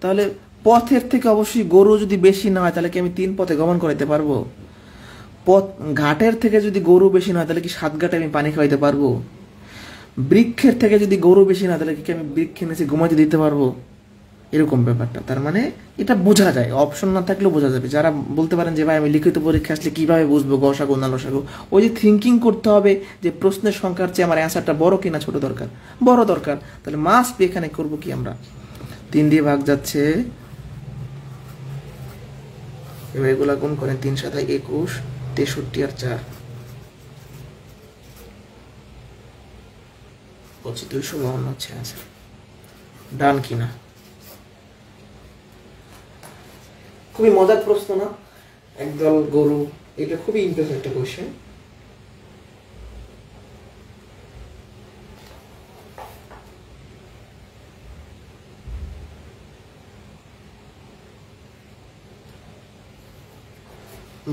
তাহলে পথের থেকে অবশ্যই গরু যদি বেশি না হয় তাহলে কি আমি 3 পথে গমন করাইতে পারবো? পথ ঘাটের থেকে যদি গরু বেশি না হয় তাহলে কি 7 ঘাটে আমি পানি খাওয়াইতে পারবো? বৃক্ষের থেকে যদি গরু বেশি না তাহলে কি আমি বৃক্ষের নিচে ঘুমাইতে দিতে পারবো? এরকম ব্যাপারটা। তার মানে এটা বোঝা যায়, অপশন না থাকলেও বোঝা যাবে। যারা বলতে পারেন যে ভাই আমি লিখিত পরীক্ষা আসলে কিভাবে বুঝবো গসাগু না লসাগু, ওই যে থিঙ্কিং করতে হবে যে প্রশ্নের সংখ্যার চেয়ে আমার অ্যান্সারটা বড় কিনা ছোট দরকার, বড় দরকার, তাহলে মাস্ট এখানে করবো কি আমরা 3 দিয়ে ভাগ যাচ্ছে, এবার এগুলা গুণ করেন, 3 7 21, 63 আর 4 252 হচ্ছে অ্যান্সার। ডান কিনা? খুবই মজার প্রশ্ন না? একদল গরু, এটা খুবই ইন্টারেস্টিং একটা কোশ্চেন।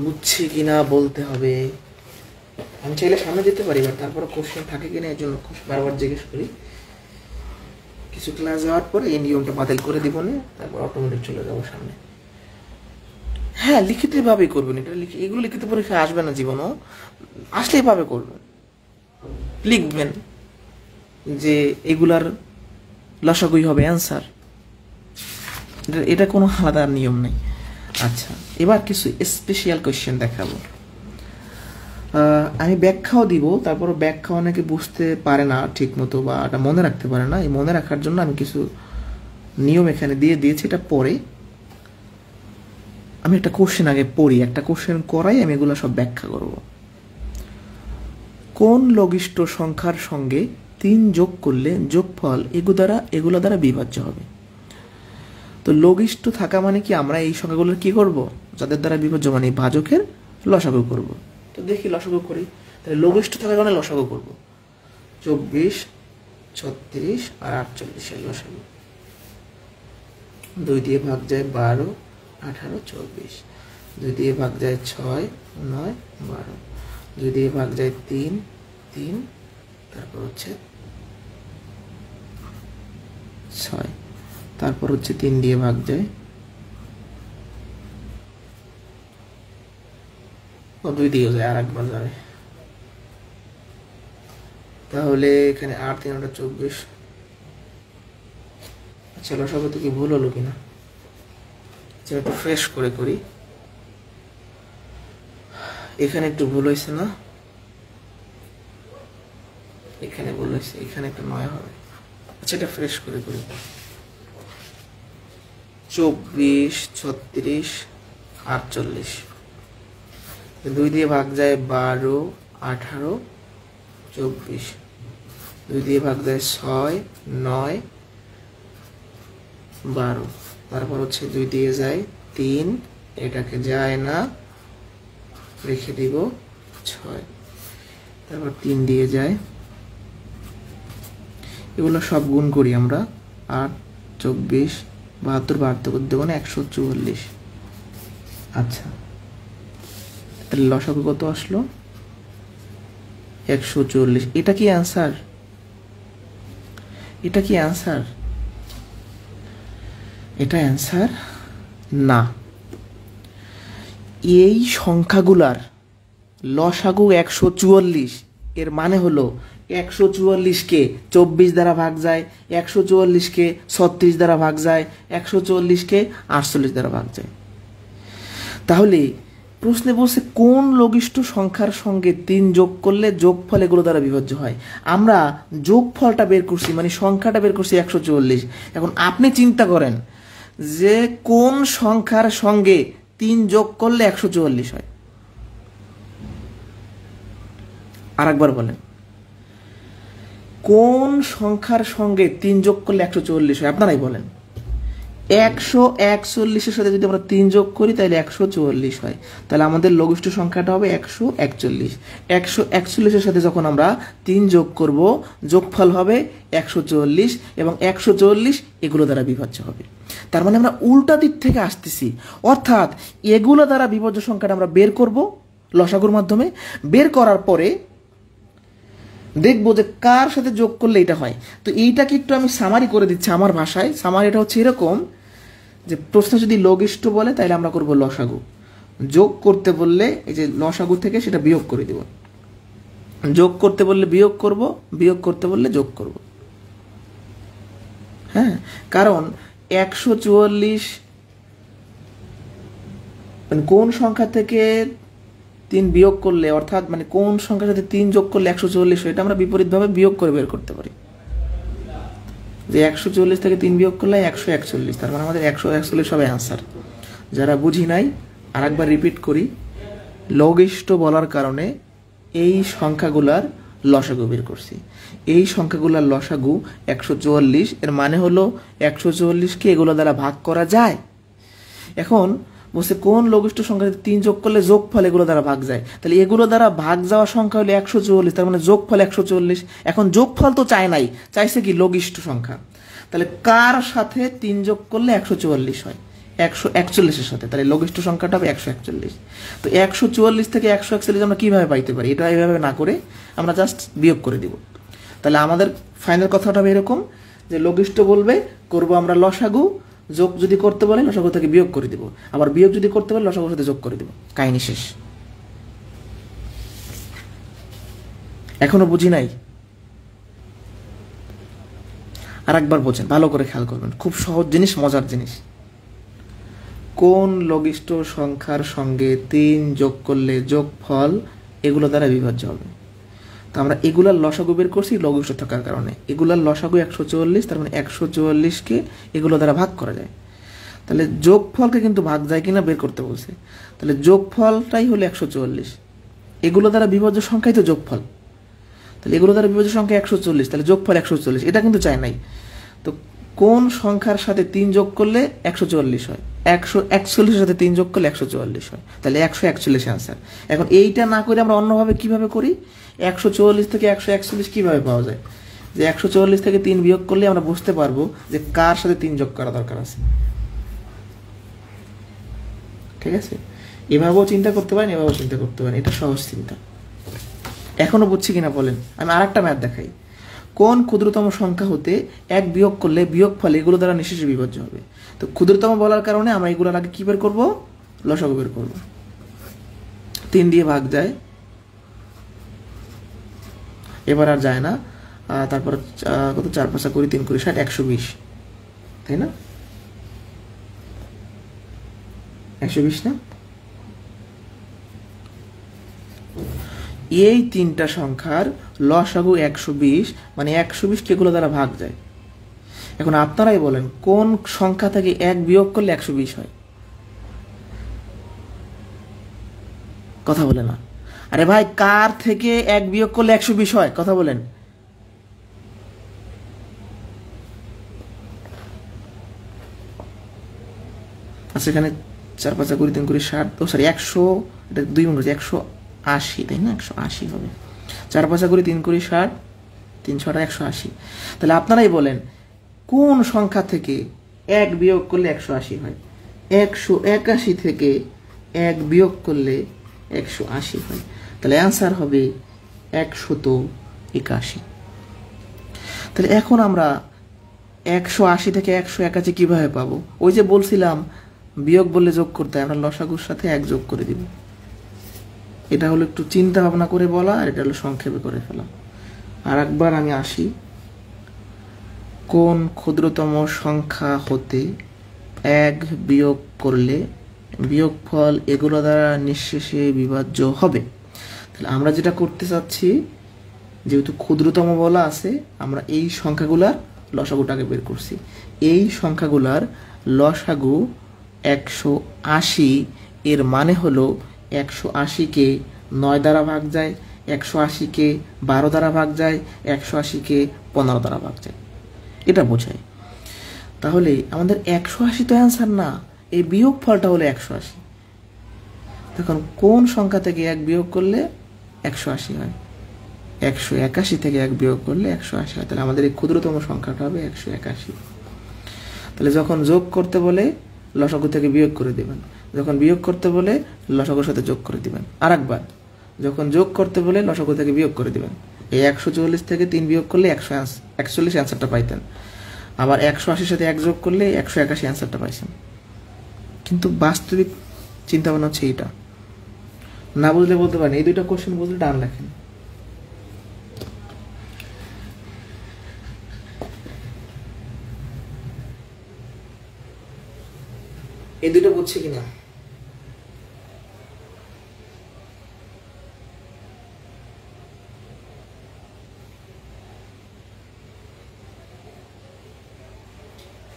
বুঝছি কিনা বলতে হবে। আমি চাইলে সামনে যেতে পারি, বাট তারপরে কোশ্চেন থাকে কিনা এর জন্য বারবার জিজ্ঞেস করি। কিছু ক্লাস যাওয়ার পরে এই নিয়মটা বাতিল করে দিব না, তারপর অটোমেটিক চলে যাবো সামনে। হ্যাঁ, লিখিত ভাবেই করবেন, এটা এগুলো লিখিত পরীক্ষা আসবে না জীবনও, আসলে এভাবে করবেন, লিখবেন যে এগুলার লসাগুই হবে অ্যান্সার, এটা কোনো আলাদা নিয়ম নেই। আচ্ছা, এবার কিছু স্পেশাল কোয়েশ্চেন দেখাবো। আমি ব্যাখ্যাও দিব, তারপর ব্যাখ্যা অনেকে বুঝতে পারে না ঠিক মতো বা এটা মনে রাখতে পারে না, এই মনে রাখার জন্য আমি কিছু নিয়ম এখানে দিয়ে দিয়েছি। এটা পরে আমি একটা কোশ্চেন আগে পড়ি, একটা কোশ্চেন করাই আমি এগুলো সব ব্যাখ্যা করব। কোন লঘিষ্ঠ সংখ্যার সঙ্গে 3 যোগ করলে যোগফল এগুলো দ্বারা বিভাজ্য হবে? তো লঘিষ্ঠ থাকা মানে কি, আমরা এই সংখ্যাগুলোর কি করব, যাদের দ্বারা বিভাজ্য মানে ভাজকের লসাগু করব। তো দেখি লসাগু করি, তাহলে লঘিষ্ঠ থাকার কারণে লসাগু করব। 24, 36 আর 48 এর লসাগু। 2 দিয়ে ভাগ যায় 12, 18, 24। 2 দিয়ে ভাগ যায় 6, 9, 12। 2 দিয়ে ভাগ যায় 3, 3, তারপর হচ্ছে 6, তারপর হচ্ছে 3 দিয়ে ভাগ যায়, 2 দিয়ে যায়, আর একবার যাবে, তাহলে এখানে 8, 3, 24। আচ্ছা, লসাগু কি ভুল হলো কিনা, আচ্ছা একটু ফ্রেশ করে করি। এখানে একটু ভুল হয়েছে না, এখানে ভুল হয়েছে, এখানে একটু 9 হবে। আচ্ছা, এটা ফ্রেশ করে করি। 24, 36, 48। 2 দিয়ে ভাগ যায় 12, 18, 24। 2 দিয়ে ভাগ যায় 6, 9, 12। তারপর হচ্ছে 2 দিয়ে যায় 3, এটাকে যায় না, রেখে দিব 6, তারপর 3 দিয়ে যায়, এগুলো সব গুণ করি আমরা, 8, 24, 72, 72 দুগুণে 144। আচ্ছা, তাহলে লসাগু কত আসলো? 144। এটা কি অ্যান্সার? এটা কি অ্যান্সার? এটা অ্যান্সার না। এই সংখ্যাগুলার লসাগু 144, এর মানে হলো 144কে 24 দ্বারা ভাগ যায়, 144কে 36 দ্বারা ভাগ যায়, 144কে 48 দ্বারা ভাগ যায়। তাহলে প্রশ্নে বলছে কোন লঘিষ্ঠ সংখ্যার সঙ্গে 3 যোগ করলে যোগফল এগুলো দ্বারা বিভাজ্য হয়। আমরা যোগফলটা বের করছি, মানে সংখ্যাটা বের করছি 144। এখন আপনি চিন্তা করেন যে কোন সংখ্যার সঙ্গে 3 যোগ করলে 144 হয়। আরেকবার বলেন, কোন সংখ্যার সঙ্গে 3 যোগ করলে 144 হয়? আপনারাই বলেন। 141-এর সাথে যদি আমরা 3 যোগ করি তাহলে 144 হয়। তাহলে আমাদের লঘিষ্ঠ সংখ্যাটা হবে 141। 141-এর সাথে যখন আমরা 3 যোগ করব, যোগফল হবে 144, এবং 144 এগুলো দ্বারা বিভাজ্য হবে। তার মানে আমরা উল্টা দিক থেকে আসতেছি, অর্থাৎ এগুলো দ্বারা বিভাজ্য সংখ্যাটা আমরা বের করব লসাগুর মাধ্যমে। বের করার পরে দেখবো যে কার সাথে যোগ করলে এটা হয়। তো এইটাকে একটু আমি সামারি করে দিচ্ছি আমার ভাষায়। সামারিটা হচ্ছে এরকম যে প্রশ্ন যদি লঘিষ্ঠ বলে তাহলে আমরা করব লসাগু, যোগ করতে বললে এই যে লসাগু থেকে সেটা বিয়োগ করে দেব, যোগ করতে বললে বিয়োগ করব, বিয়োগ করতে বললে যোগ করব। হ্যাঁ, কারণ 144 মানে কোন সংখ্যা থেকে 3 বিয়োগ করলে, অর্থাৎ মানে কোন সংখ্যার সাথে 3 যোগ করলে 144 হয়, এটা আমরা বিপরীতভাবে বিয়োগ করে বের করতে পারি। যে 144 থেকে 3 বিয়োগ করলে 141, তার মানে আমাদের 141 হবে অ্যান্সার। যারা বুঝি নাই আরেকবার রিপিট করি, লঘিষ্ঠ বলার কারণে এই সংখ্যাগুলার লসাগু বের করছি। এই সংখ্যাগুলার লসাগু 144, এর মানে হলো 144কে এগুলো দ্বারা ভাগ করা যায়। এখন বলছে কোন লঘিষ্ঠ সংখ্যাতে 3 যোগ করলে যোগফল এগুলো দ্বারা ভাগ যায়। তাহলে এগুলো দ্বারা ভাগ যাওয়া সংখ্যা হলো 144, তার মানে যোগফল 144। এখন যোগফল তো চায় নাই, চাইছে কি লঘিষ্ঠ সংখ্যা। তাহলে কার সাথে 3 যোগ করলে 144 হয়? 141-এর সাথে। তাহলে লঘিষ্ঠ সংখ্যাটা হবে 141। তো 144 থেকে 141 আমরা কিভাবে পাইতে পারি? এটা এইভাবে না করে আমরা জাস্ট বিয়োগ করে দিব। তাহলে আমাদের ফাইনাল কথাটা হবে এরকম যে লঘিষ্ঠ বলবে করব আমরা লসাগু, যোগ যদি করতে বলে লসাগু থেকে বিয়োগ করে দিব, আবার বিয়োগ যদি করতে বলে লসাগুর সাথে যোগ করে দিব। কাহিনী শেষ। এখনো বুঝি নাই? আর একবার বোঝেন, ভালো করে খেয়াল করবেন, খুব সহজ জিনিস, মজার জিনিস। কোন লঘিষ্ঠ সংখ্যার সঙ্গে 3 যোগ করলে যোগফল এগুলো দ্বারা বিভাজ্য হবে। তো আমরা এগুলার লসাগু বের করছি লঘিষ্ঠ থাকার কারণে। এগুলার লসাগু 144, তার মানে 144কে এগুলো দ্বারা ভাগ করা যায়। তাহলে যোগফলকে কিন্তু ভাগ যায় কিনা বের করতে বলছে। তাহলে যোগফলটাই হলো 144, এগুলো দ্বারা বিভাজ্য সংখ্যাই তো যোগফল। তাহলে এগুলো দ্বারা বিভাজ্য সংখ্যা 144, তাহলে যোগফল 144, এটা কিন্তু চাই নাই। তো কোন সংখ্যার সাথে 3 যোগ করলে 144 হয়? 141-এর সাথে 3 যোগ করলে 144 হয়। তাহলে 141 অ্যান্সার। এখন এইটা না করে আমরা অন্যভাবে কিভাবে করি? 144 থেকে 141 কিভাবে পাওয়া যায়? যে 144 থেকে 3 বিয়োগ করলে আমরা বুঝতে পারবো যে কার সাথে 3 যোগ করা দরকার আছে। ঠিক আছে, এভাবেও চিন্তা করতে পারেন, এভাবেও চিন্তা করতে পারেন, এটা সহজ চিন্তা। এখনো বুঝছি কিনা বলেন। আমি আরেকটা ম্যাথ দেখাই। কোন ক্ষুদ্রতম সংখ্যা হতে 1 বিয়োগ করলে বিয়োগফল এগুলো দ্বারা নিঃশেষে বিভাজ্য হবে। তো ক্ষুদ্রতম বলার কারণে আমরা এগুলোর আগে কি বের করবো? লসাগু বের করবো। 3 দিয়ে ভাগ যায়, এবার আর যায় না। তারপর কত, 4 5 20 3 20 60, 120, তাই না? 120 না? এই 3টা সংখ্যার লসাগু 120, মানে 120 এগুলো দ্বারা ভাগ যায়। এখন আপনারাই বলেন কোন সংখ্যা থেকে 1 বিয়োগ করলে 120 হয়? কথা বলে না। আরে ভাই, কার থেকে 1 বিয়োগ করলে 120 হয়? কথা বলেন। আচ্ছা, এখানে 4 5 20 3 20 60, ও সরি 100, এটা 2 গুণ করছি 180, তাই না? 180 হবে। 4 5 20 3 20 60, 3 6 180। তাহলে আপনারাই বলেন কোন সংখ্যা থেকে 1 বিয়োগ করলে 180 হয়? 181 থেকে 1 বিয়োগ করলে 180 হয়। তাহলে অ্যান্সার হবে 181। তাহলে এখন আমরা 180 থেকে 181 কিভাবে পাবো? ওই যে বলছিলাম বিয়োগ বললে যোগ করতে হয়, আমরা লসাগুর সাথে 1 যোগ করে দিব। এটা হলো একটু চিন্তা ভাবনা করে বলা, আর এটা হলো সংক্ষেপে করে ফেলা। আর একবার আমি আসি, কোন ক্ষুদ্রতম সংখ্যা হতে 1 বিয়োগ করলে বিয়োগফল এগুলো দ্বারা নিঃশেষে বিভাজ্য হবে। তাহলে আমরা যেটা করতে চাচ্ছি, যেহেতু ক্ষুদ্রতম বলা আছে, আমরা এই সংখ্যাগুলার লসাগুটাকে বের করছি। এই সংখ্যাগুলার লসাগু 180, এর মানে হলো 180-কে 9 দ্বারা ভাগ যায়, 180-কে 12 দ্বারা ভাগ যায়, 180-কে 15 দ্বারা ভাগ যায়, এটা বোঝায়। তাহলে আমাদের 180 তো অ্যান্সার না, এই বিয়োগ ফলটা হলো 180। তখন কোন সংখ্যা থেকে 1 বিয়োগ করলে 180 হয়? 181 থেকে 1 বিয়োগ করলে 180 হয়। তাহলে আমাদের এই ক্ষুদ্রতম সংখ্যাটা হবে 181। তাহলে যখন যোগ করতে বলে লসাগু থেকে বিয়োগ করে দিবেন, যখন বিয়োগ করতে বলে লসাগুর সাথে যোগ করে দিবেন। আর একবার, যখন যোগ করতে বলে লসাগু থেকে বিয়োগ করে দিবেন। এই 140 থেকে 3 বিয়োগ করলে 141 অ্যান্সারটা পাইতেন। আবার 180 সাথে 1 যোগ করলে 181 অ্যান্সারটা পাইছেন। কিন্তু বাস্তবিক চিন্তা ভাবনা হচ্ছে এইটা। না বুঝলে বলতে পারেন, এই দুইটা কোশ্চেন বুঝলে ডান লেখেন। এই দুটো বুঝছে কিনা?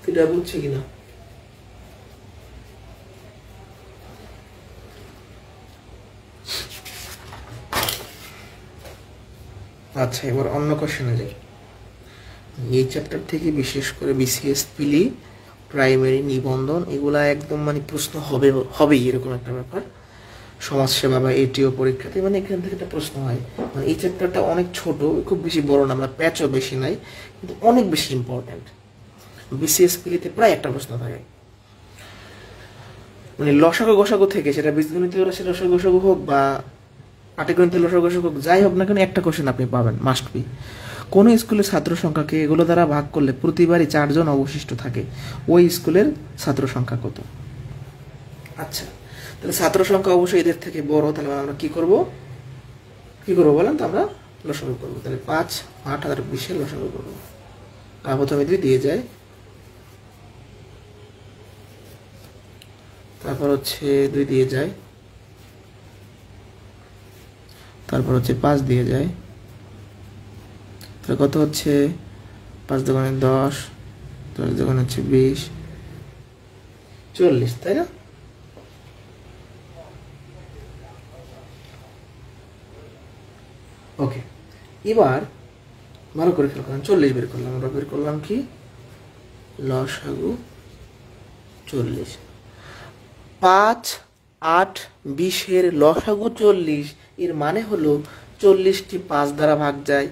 এটা বুঝছে কিনা? আচ্ছা, এবার অন্য কোশ্চেনে যাই। এই চ্যাপ্টার থেকে বিশেষ করে বিসিএস পিলি, প্রাইমারি, নিবন্ধন, এগুলা একদম মানে প্রশ্ন হবেই, এরকম একটা ব্যাপার। সমাজসেবা বা এটিও পরীক্ষাতে মানে এখান থেকে একটা প্রশ্ন হয়। মানে এই চ্যাপ্টারটা অনেক ছোট, খুব বেশি বড় না, আমরা প্যাচও বেশি নাই, কিন্তু অনেক বেশি ইম্পর্টেন্ট। বিসিএস পিলিতে প্রায় একটা প্রশ্ন থাকে, মানে লসাগু গসাগু থেকে, সেটা বীজগণিতীয় রাশির লসাগু গসাগু হোক বা পাটিগণিতের লসাগু গসাগু হোক, যাই হোক না কেন একটা কোশ্চেন আপনি পাবেন, মাস্ট বি। কোন স্কুলের ছাত্র সংখ্যাকে এগুলো দ্বারা ভাগ করলে প্রতিবারই 4 জন অবশিষ্ট থাকে, ওই স্কুলের ছাত্র সংখ্যা কত? আচ্ছা, তাহলে ছাত্র সংখ্যা অবশ্যই এদের থেকে বড়, তাহলে আমরা কি করব বলেন তো? আমরা লসাগু করবো। তাহলে 5 8 আর 20 লসাগু করবো। প্রথমে 2 দিয়ে যায়, তারপর হচ্ছে 2 দিয়ে যায়, তারপর হচ্ছে 5 দিয়ে যায়। তাহলে কত হচ্ছে? 5 দোকানে 10, 10 দোকানে হচ্ছে 20, 40, তাই না? ওকে, এবার ভালো করে খেয়াল করেন, 40 বের করলাম। আমরা বের করলাম কি? লসাগু 40। 5 8 20 লসাগু 40, এর মানে হলো 40-কে 5 দ্বারা ভাগ যায়,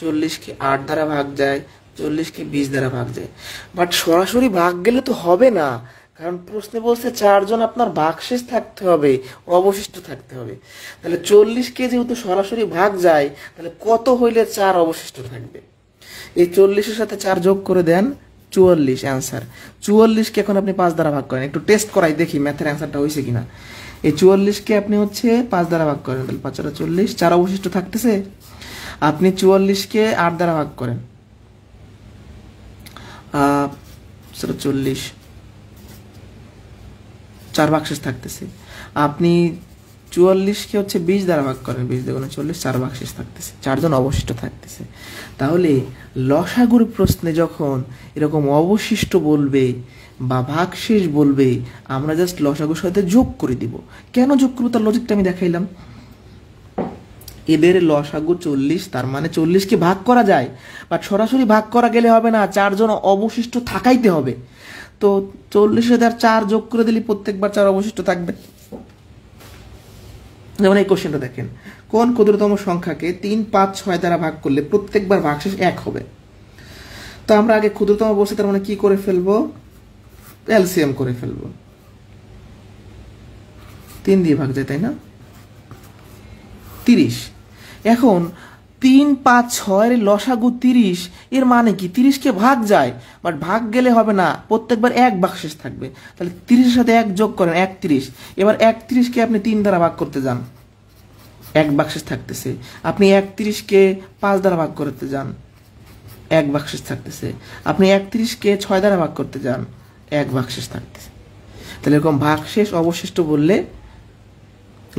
40-কে 8 দ্বারা ভাগ যায়, 40-কে 20 দ্বারা ভাগ যায়। বাট সরাসরি ভাগ গেলে তো হবে না, কারণ প্রশ্নে বলছে 4 জন আপনার ভাগশেষ থাকতে হবে, অবশিষ্ট থাকতে হবে। তাহলে 40-কে যেহেতু সরাসরি ভাগ যায়, তাহলে কত হইলে 4 অবশিষ্ট থাকবে? এই 40-এর সাথে 4 যোগ করে দেন, 44 অ্যান্সার। 44-কে এখন আপনি 5 দ্বারা ভাগ করেন, একটু টেস্ট করাই দেখি ম্যাথের অ্যান্সারটা হয়েছে কিনা। এই 44-কে আপনি হচ্ছে 5 দ্বারা ভাগ করেন, তাহলে 5 40, 4 অবশিষ্ট থাকতেছে। আপনি 44-কে 8 দ্বারা ভাগ করেন, 40, 4 ভাগশেষ থাকতেছে। আপনি 44-কে হচ্ছে 20 দ্বারা ভাগ করেন, 20 দ্বারা 40, 4 ভাগশেষ থাকতেছে, 4 জন অবশিষ্ট থাকতেছে। তাহলে লসাগুর প্রশ্নে যখন এরকম অবশিষ্ট বলবে বা ভাগশেষ বলবে, আমরা জাস্ট লসাগুর সাথে যোগ করে দিব। কেন যোগ করবো তার লজিকটা আমি দেখাইলাম। এদের লসাগু 40, তার মানে 40-কে ভাগ করা যায়, বাট সরাসরি ভাগ করা গেলে হবে না, 4 জন অবশিষ্ট থাকাইতে হবে। তো তো 40 সাথে আর 4 যোগ করে দিলে প্রত্যেকবার 4 অবশিষ্ট থাকবে। যেমন এই কোশ্চেনটা দেখেন, কোন ক্ষুদ্রতম সংখ্যাকে 3, 5, 6 দ্বারা ভাগ করলে প্রত্যেকবার ভাগশেষ 1 হবে? তো আমরা আগে ক্ষুদ্রতম বলছি, তার মানে কি করে ফেলবো? এলসিএম করে ফেলবো। 3 দিয়ে ভাগ যায়, তাই না? 30। এখন 3, 5, 6 এর লসাগু 30, এর মানে কি 30 কে ভাগ যায়, বাট ভাগ গেলে হবে না, প্রত্যেকবার 1 ভাগশেষ থাকবে। তাহলে 30 এর সাথে 1 যোগ করেন, 31। এবার 31 কে আপনি 3 দ্বারা ভাগ করতে যান, 1 ভাগশেষ থাকতেছে। আপনি 31 কে 5 দ্বারা ভাগ করতে যান, 1 ভাগশেষ থাকতেছে। আপনি 31 কে 6 দ্বারা ভাগ করতে যান, 1 ভাগশেষ থাকতেছে। তাহলে এরকম ভাগশেষ অবশিষ্ট বললে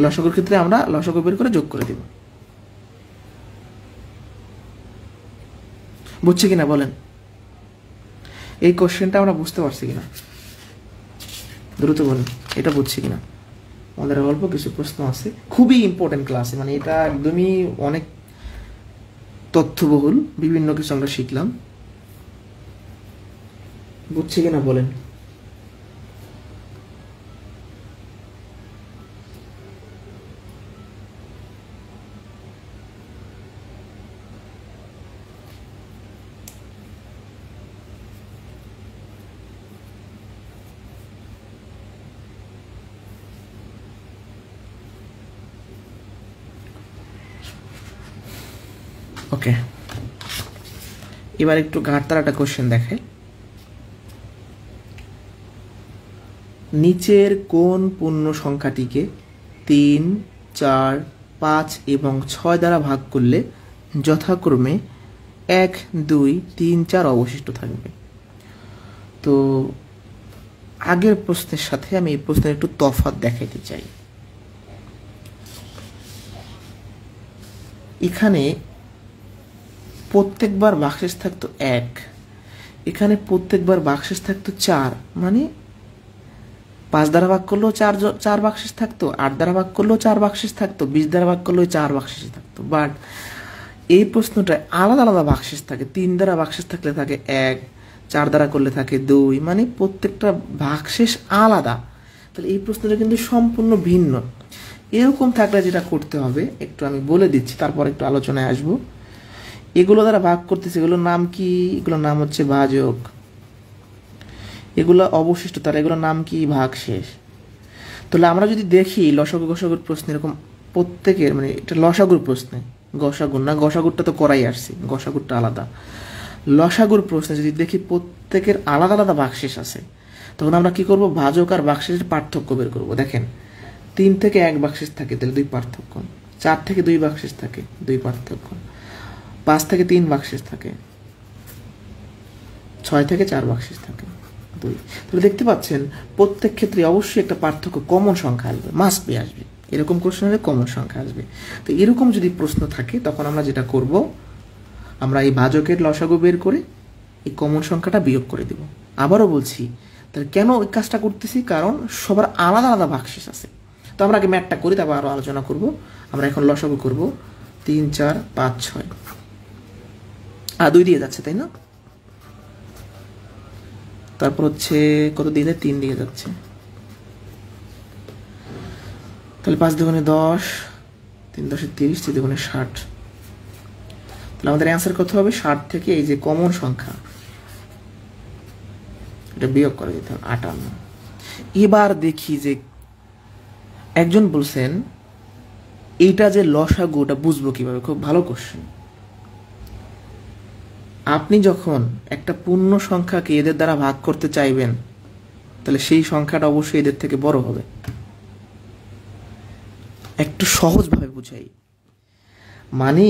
লসাগুর ক্ষেত্রে আমরা লসাগু বের করে যোগ করে দিব। বুঝছি কিনা বলেন? এই কোশ্চেনটা আমরা বুঝতে পারছি কিনা? দ্রুত বলুন, এটা বুঝছি কিনা? আমাদের অল্প কিছু প্রশ্ন আছে, খুবই ইম্পর্টেন্ট ক্লাসে, মানে এটা একদমই অনেক তথ্যবহুল, বিভিন্ন কিছু আমরা শিখলাম। বুঝছি কিনা বলেন? ওকে, এবার একটু ঘাটতার একটা কোশ্চেন দেখে, নিচের কোন পূর্ণ সংখ্যাটিকে 3, 4, 5 এবং 6 দ্বারা ভাগ করলে যথাক্রমে 1, 2, 3, 4 অবশিষ্ট থাকবে? তো আগের প্রশ্নের সাথে আমি এই প্রশ্নের একটু তফাৎ দেখাইতে চাই। এখানে প্রত্যেকবার ভাগশেষ থাকতো 1, এখানে প্রত্যেকবার ভাগশেষ থাকতো 4, মানে 5 দ্বারা ভাগ করলেও 4 ভাগশেষ থাকতো, 8 দ্বারা ভাগ করলেও 4 ভাগশেষ থাকতো, 20 দ্বারা ভাগ করলেও 4 ভাগশেষ থাকতো। বাট এই প্রশ্নটায় আলাদা আলাদা ভাগশেষ থাকে। 3 দ্বারা ভাগশেষ থাকলে থাকে 1, 4 দ্বারা করলে থাকে 2, মানে প্রত্যেকটা ভাগশেষ আলাদা। তাহলে এই প্রশ্নটা কিন্তু সম্পূর্ণ ভিন্ন। এরকম থাকলে যেটা করতে হবে একটু আমি বলে দিচ্ছি, তারপর একটু আলোচনায় আসবো। এগুলো দ্বারা ভাগ করতেছে, এগুলোর নাম কি? এগুলোর নাম হচ্ছে ভাজক। এগুলো অবশিষ্ট, তার এগুলোর নাম কি? ভাগশেষ। তাহলে আমরা যদি দেখি লসাগু গসাগুর প্রশ্ন, এরকম প্রত্যেকের, মানে এটা লসাগুর প্রশ্নে, গসাগুর না, গসাগুরটা তো করাই আসছি, গসাগুরটা আলাদা। লসাগুর প্রশ্নে যদি দেখি প্রত্যেকের আলাদা আলাদা ভাগশেষ আছে, তখন আমরা কি করব? ভাজক আর ভাগশেষের পার্থক্য বের করব। দেখেন, 3 থেকে 1 ভাগশেষ থাকে, তাহলে 2 পার্থক্য। 4 থেকে 2 ভাগশেষ থাকে, 2 পার্থক্য। 5 থেকে 3 ভাগশেষ থাকে, 6 থেকে 4 ভাগশেষ থাকে, 2। তাহলে দেখতে পাচ্ছেন প্রত্যেক ক্ষেত্রে অবশ্যই একটা পার্থক্য, কমন সংখ্যা আসবে, মাস্ট বি আসবে। এরকম কোশ্চেন হলে কমন সংখ্যা আসবে। তো এরকম যদি প্রশ্ন থাকে, তখন আমরা যেটা করব, আমরা এই ভাজকের লসাগু বের করে এই কমন সংখ্যাটা বিয়োগ করে দেব। আবারও বলছি, তাহলে কেন ওই কাজটা করতেছি? কারণ সবার আলাদা আলাদা ভাগশেষ আছে। তো আমরা আগে ম্যাথটা করি, তারপর আরও আলোচনা করব। আমরা এখন লসাগু করব। 3, 4, 5, 6 2 দিয়ে যাচ্ছে, তাই না? তারপর হচ্ছে কত দিয়ে যায়? 3 দিয়ে যাচ্ছে। তাহলে 5 দুগুণে 10, 3 10 30, 3 দুগুণে 60। তাহলে আমাদের অ্যান্সার কত হবে? 60 থেকে এই যে কমন সংখ্যা, এটা বিয়োগ করে দিতে হবে 58। এবার দেখি যে একজন বলছেন এইটা যে লসাগু, ওটা বুঝবো কিভাবে? খুব ভালো কোশ্চেন। আপনি যখন একটা পূর্ণ সংখ্যাকে এদের দ্বারা ভাগ করতে চাইবেন, তাহলে সেই সংখ্যাটা অবশ্যই এদের থেকে বড় হবে। একটু সহজভাবে বুঝাই, মানে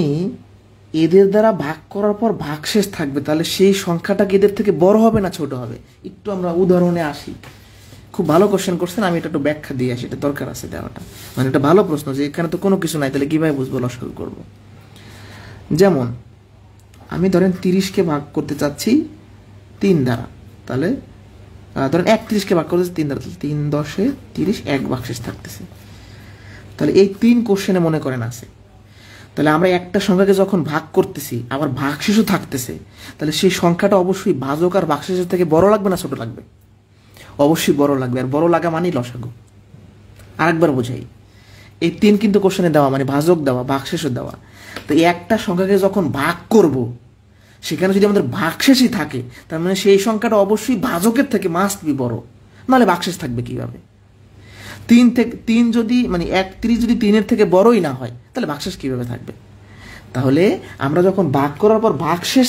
এদের দ্বারা ভাগ করার পর ভাগশেষ থাকবে, তাহলে সেই সংখ্যাটা কি এদের থেকে বড় হবে না ছোট হবে? একটু আমরা উদাহরণে আসি। খুব ভালো কোশ্চেন করছেন, আমি এটা একটু ব্যাখ্যা দিয়ে আসি, এটা দরকার আছে দেওয়াটা। মানে এটা ভালো প্রশ্ন যে এখানে তো কোনো কিছু নাই, তাহলে কিভাবে বুঝবো লসাগু করবো? যেমন আমি ধরেন 30কে ভাগ করতে চাচ্ছি 3 দ্বারা, তাহলে ধরেন 31কে ভাগ করতে 3 দ্বারা, 3 10 30, 1 ভাগশেষ থাকতেছে। তাহলে এই 3 কোশ্চেনে মনে করেন আছে। তাহলে আমরা একটা সংখ্যাকে যখন ভাগ করতেছি, আবার ভাগশেষও থাকতেছে, তাহলে সেই সংখ্যাটা অবশ্যই ভাজক আর ভাগশেষের থেকে বড় লাগবে না ছোট লাগবে? অবশ্যই বড় লাগবে, আর বড় লাগা মানেই লসাগু। আরেকবার বোঝাই, এই 3 কিন্তু কোশ্চেনে দেওয়া, মানে ভাজক দেওয়া, ভাগশেষও দেওয়া। তো একটা সংখ্যাকে যখন ভাগ করব, সেখানে যদি আমাদের ভাগশেষই থাকে, তার মানে সেই সংখ্যাটা অবশ্যই ভাজকের থেকে মাস্ট বি বড়, নাহলে ভাগশেষ থাকবে কিভাবে? 3 যদি মানে 31 যদি 3-এর থেকে বড়ই না হয়, তাহলে ভাগশেষ কিভাবে থাকবে? তাহলে আমরা যখন ভাগ করার পর ভাগশেষ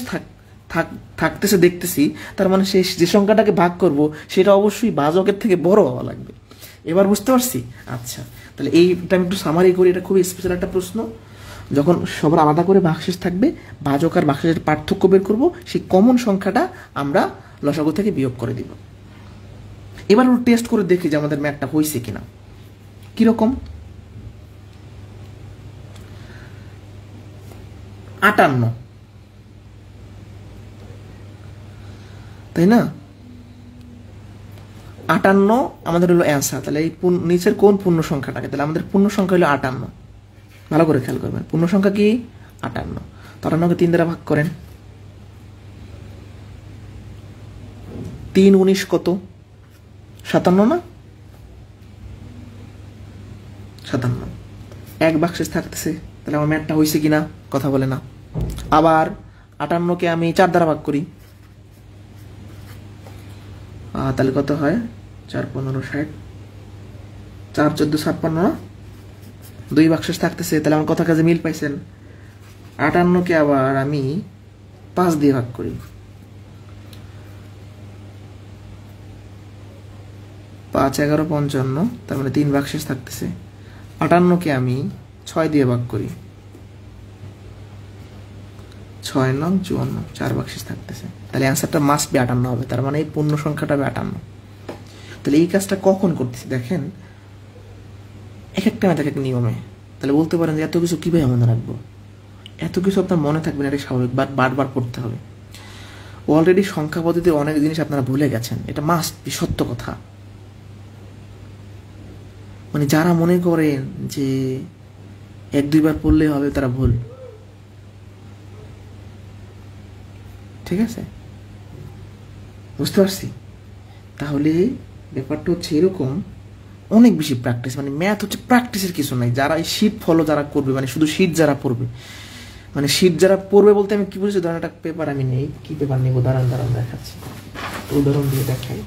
থাকতেছে দেখতেছি, তার মানে সেই যে সংখ্যাটাকে ভাগ করব সেটা অবশ্যই ভাজকের থেকে বড় হওয়া লাগবে। এবার বুঝতে পারছি? আচ্ছা, তাহলে এইটা আমি একটু সামারি করি। এটা খুবই স্পেশাল একটা প্রশ্ন। যখন সবার আলাদা করে ভাগশেষ থাকবে, ভাজক আর ভাগশেষের পার্থক্য বের করব, সেই কমন সংখ্যাটা আমরা লসাগু থেকে বিয়োগ করে দিব। এবার আমরা টেস্ট করে দেখি যে আমাদের ম্যাথটা হয়েছে কিনা। কিরকম? 58, তাই না? 58 আমাদের হলো অ্যান্সার। তাহলে এই নিচের কোন পূর্ণ সংখ্যাটাকে, তাহলে আমাদের পূর্ণ সংখ্যা হলো 58। ভালো করে খেয়াল করবেন, পূর্ণ সংখ্যা কি? 58। 58কে 3 দ্বারা ভাগ করেন। 3 19 কত? 57 না? 57। এক ভাগশেষ থাকতেছে, তাহলে আমার ম্যাথটা হয়েছে কিনা কথা বলে না। আবার 58কে আমি 4 দ্বারা ভাগ করি, তাহলে কত হয়? 4 15 60, 4 14 56 না? 2 ভাগশেষ থাকতেছে, তাহলে আমার কথা কাজে মিল পাইছেন। 58কে আবার আমি 5 দিয়ে ভাগ করি, 5 11 55, তার মানে 3 ভাগশেষ থাকতেছে। 58কে আমি 6 দিয়ে ভাগ করি, 6 9 54, 4 ভাগশেষ থাকতেছে। তাহলে অ্যান্সারটা মাস্ট বি 58 হবে, তার মানে এই পূর্ণ সংখ্যাটা হবে 58। তাহলে এই কাজটা কখন করতেছি দেখেন, এক একটা ম্যাথ এক এক নিয়মে। তাহলে বলতে পারেন যে এত কিছু কিভাবে মনে রাখবো? এত কিছু আপনার মনে থাকবে না, এটা স্বাভাবিক, বারবার পড়তে হবে। অলরেডি সংখ্যা পদ্ধতিতে অনেক জিনিস আপনারা ভুলে গেছেন, এটা মাস্ট বি সত্য কথা। মানে যারা মনে করেন যে 1-2 বার পড়লেই হবে, তারা ভুল। ঠিক আছে, বুঝতে পারছি? তাহলে ব্যাপারটা হচ্ছে এরকম, অনেক বেশি প্র্যাকটিস। মানে ম্যাথ হচ্ছে প্র্যাকটিসের কিছু নাই। যারা এই শীট ফলো যারা করবে, মানে শুধু শীট যারা পড়বে, মানে শীট যারা পড়বে বলতে আমি কি বলছি, ধরেন একটা পেপার আমি নেই, কি পেপার নেবো, দাঁড়ান দেখাচ্ছি, উদাহরণ দিয়ে দেখাই।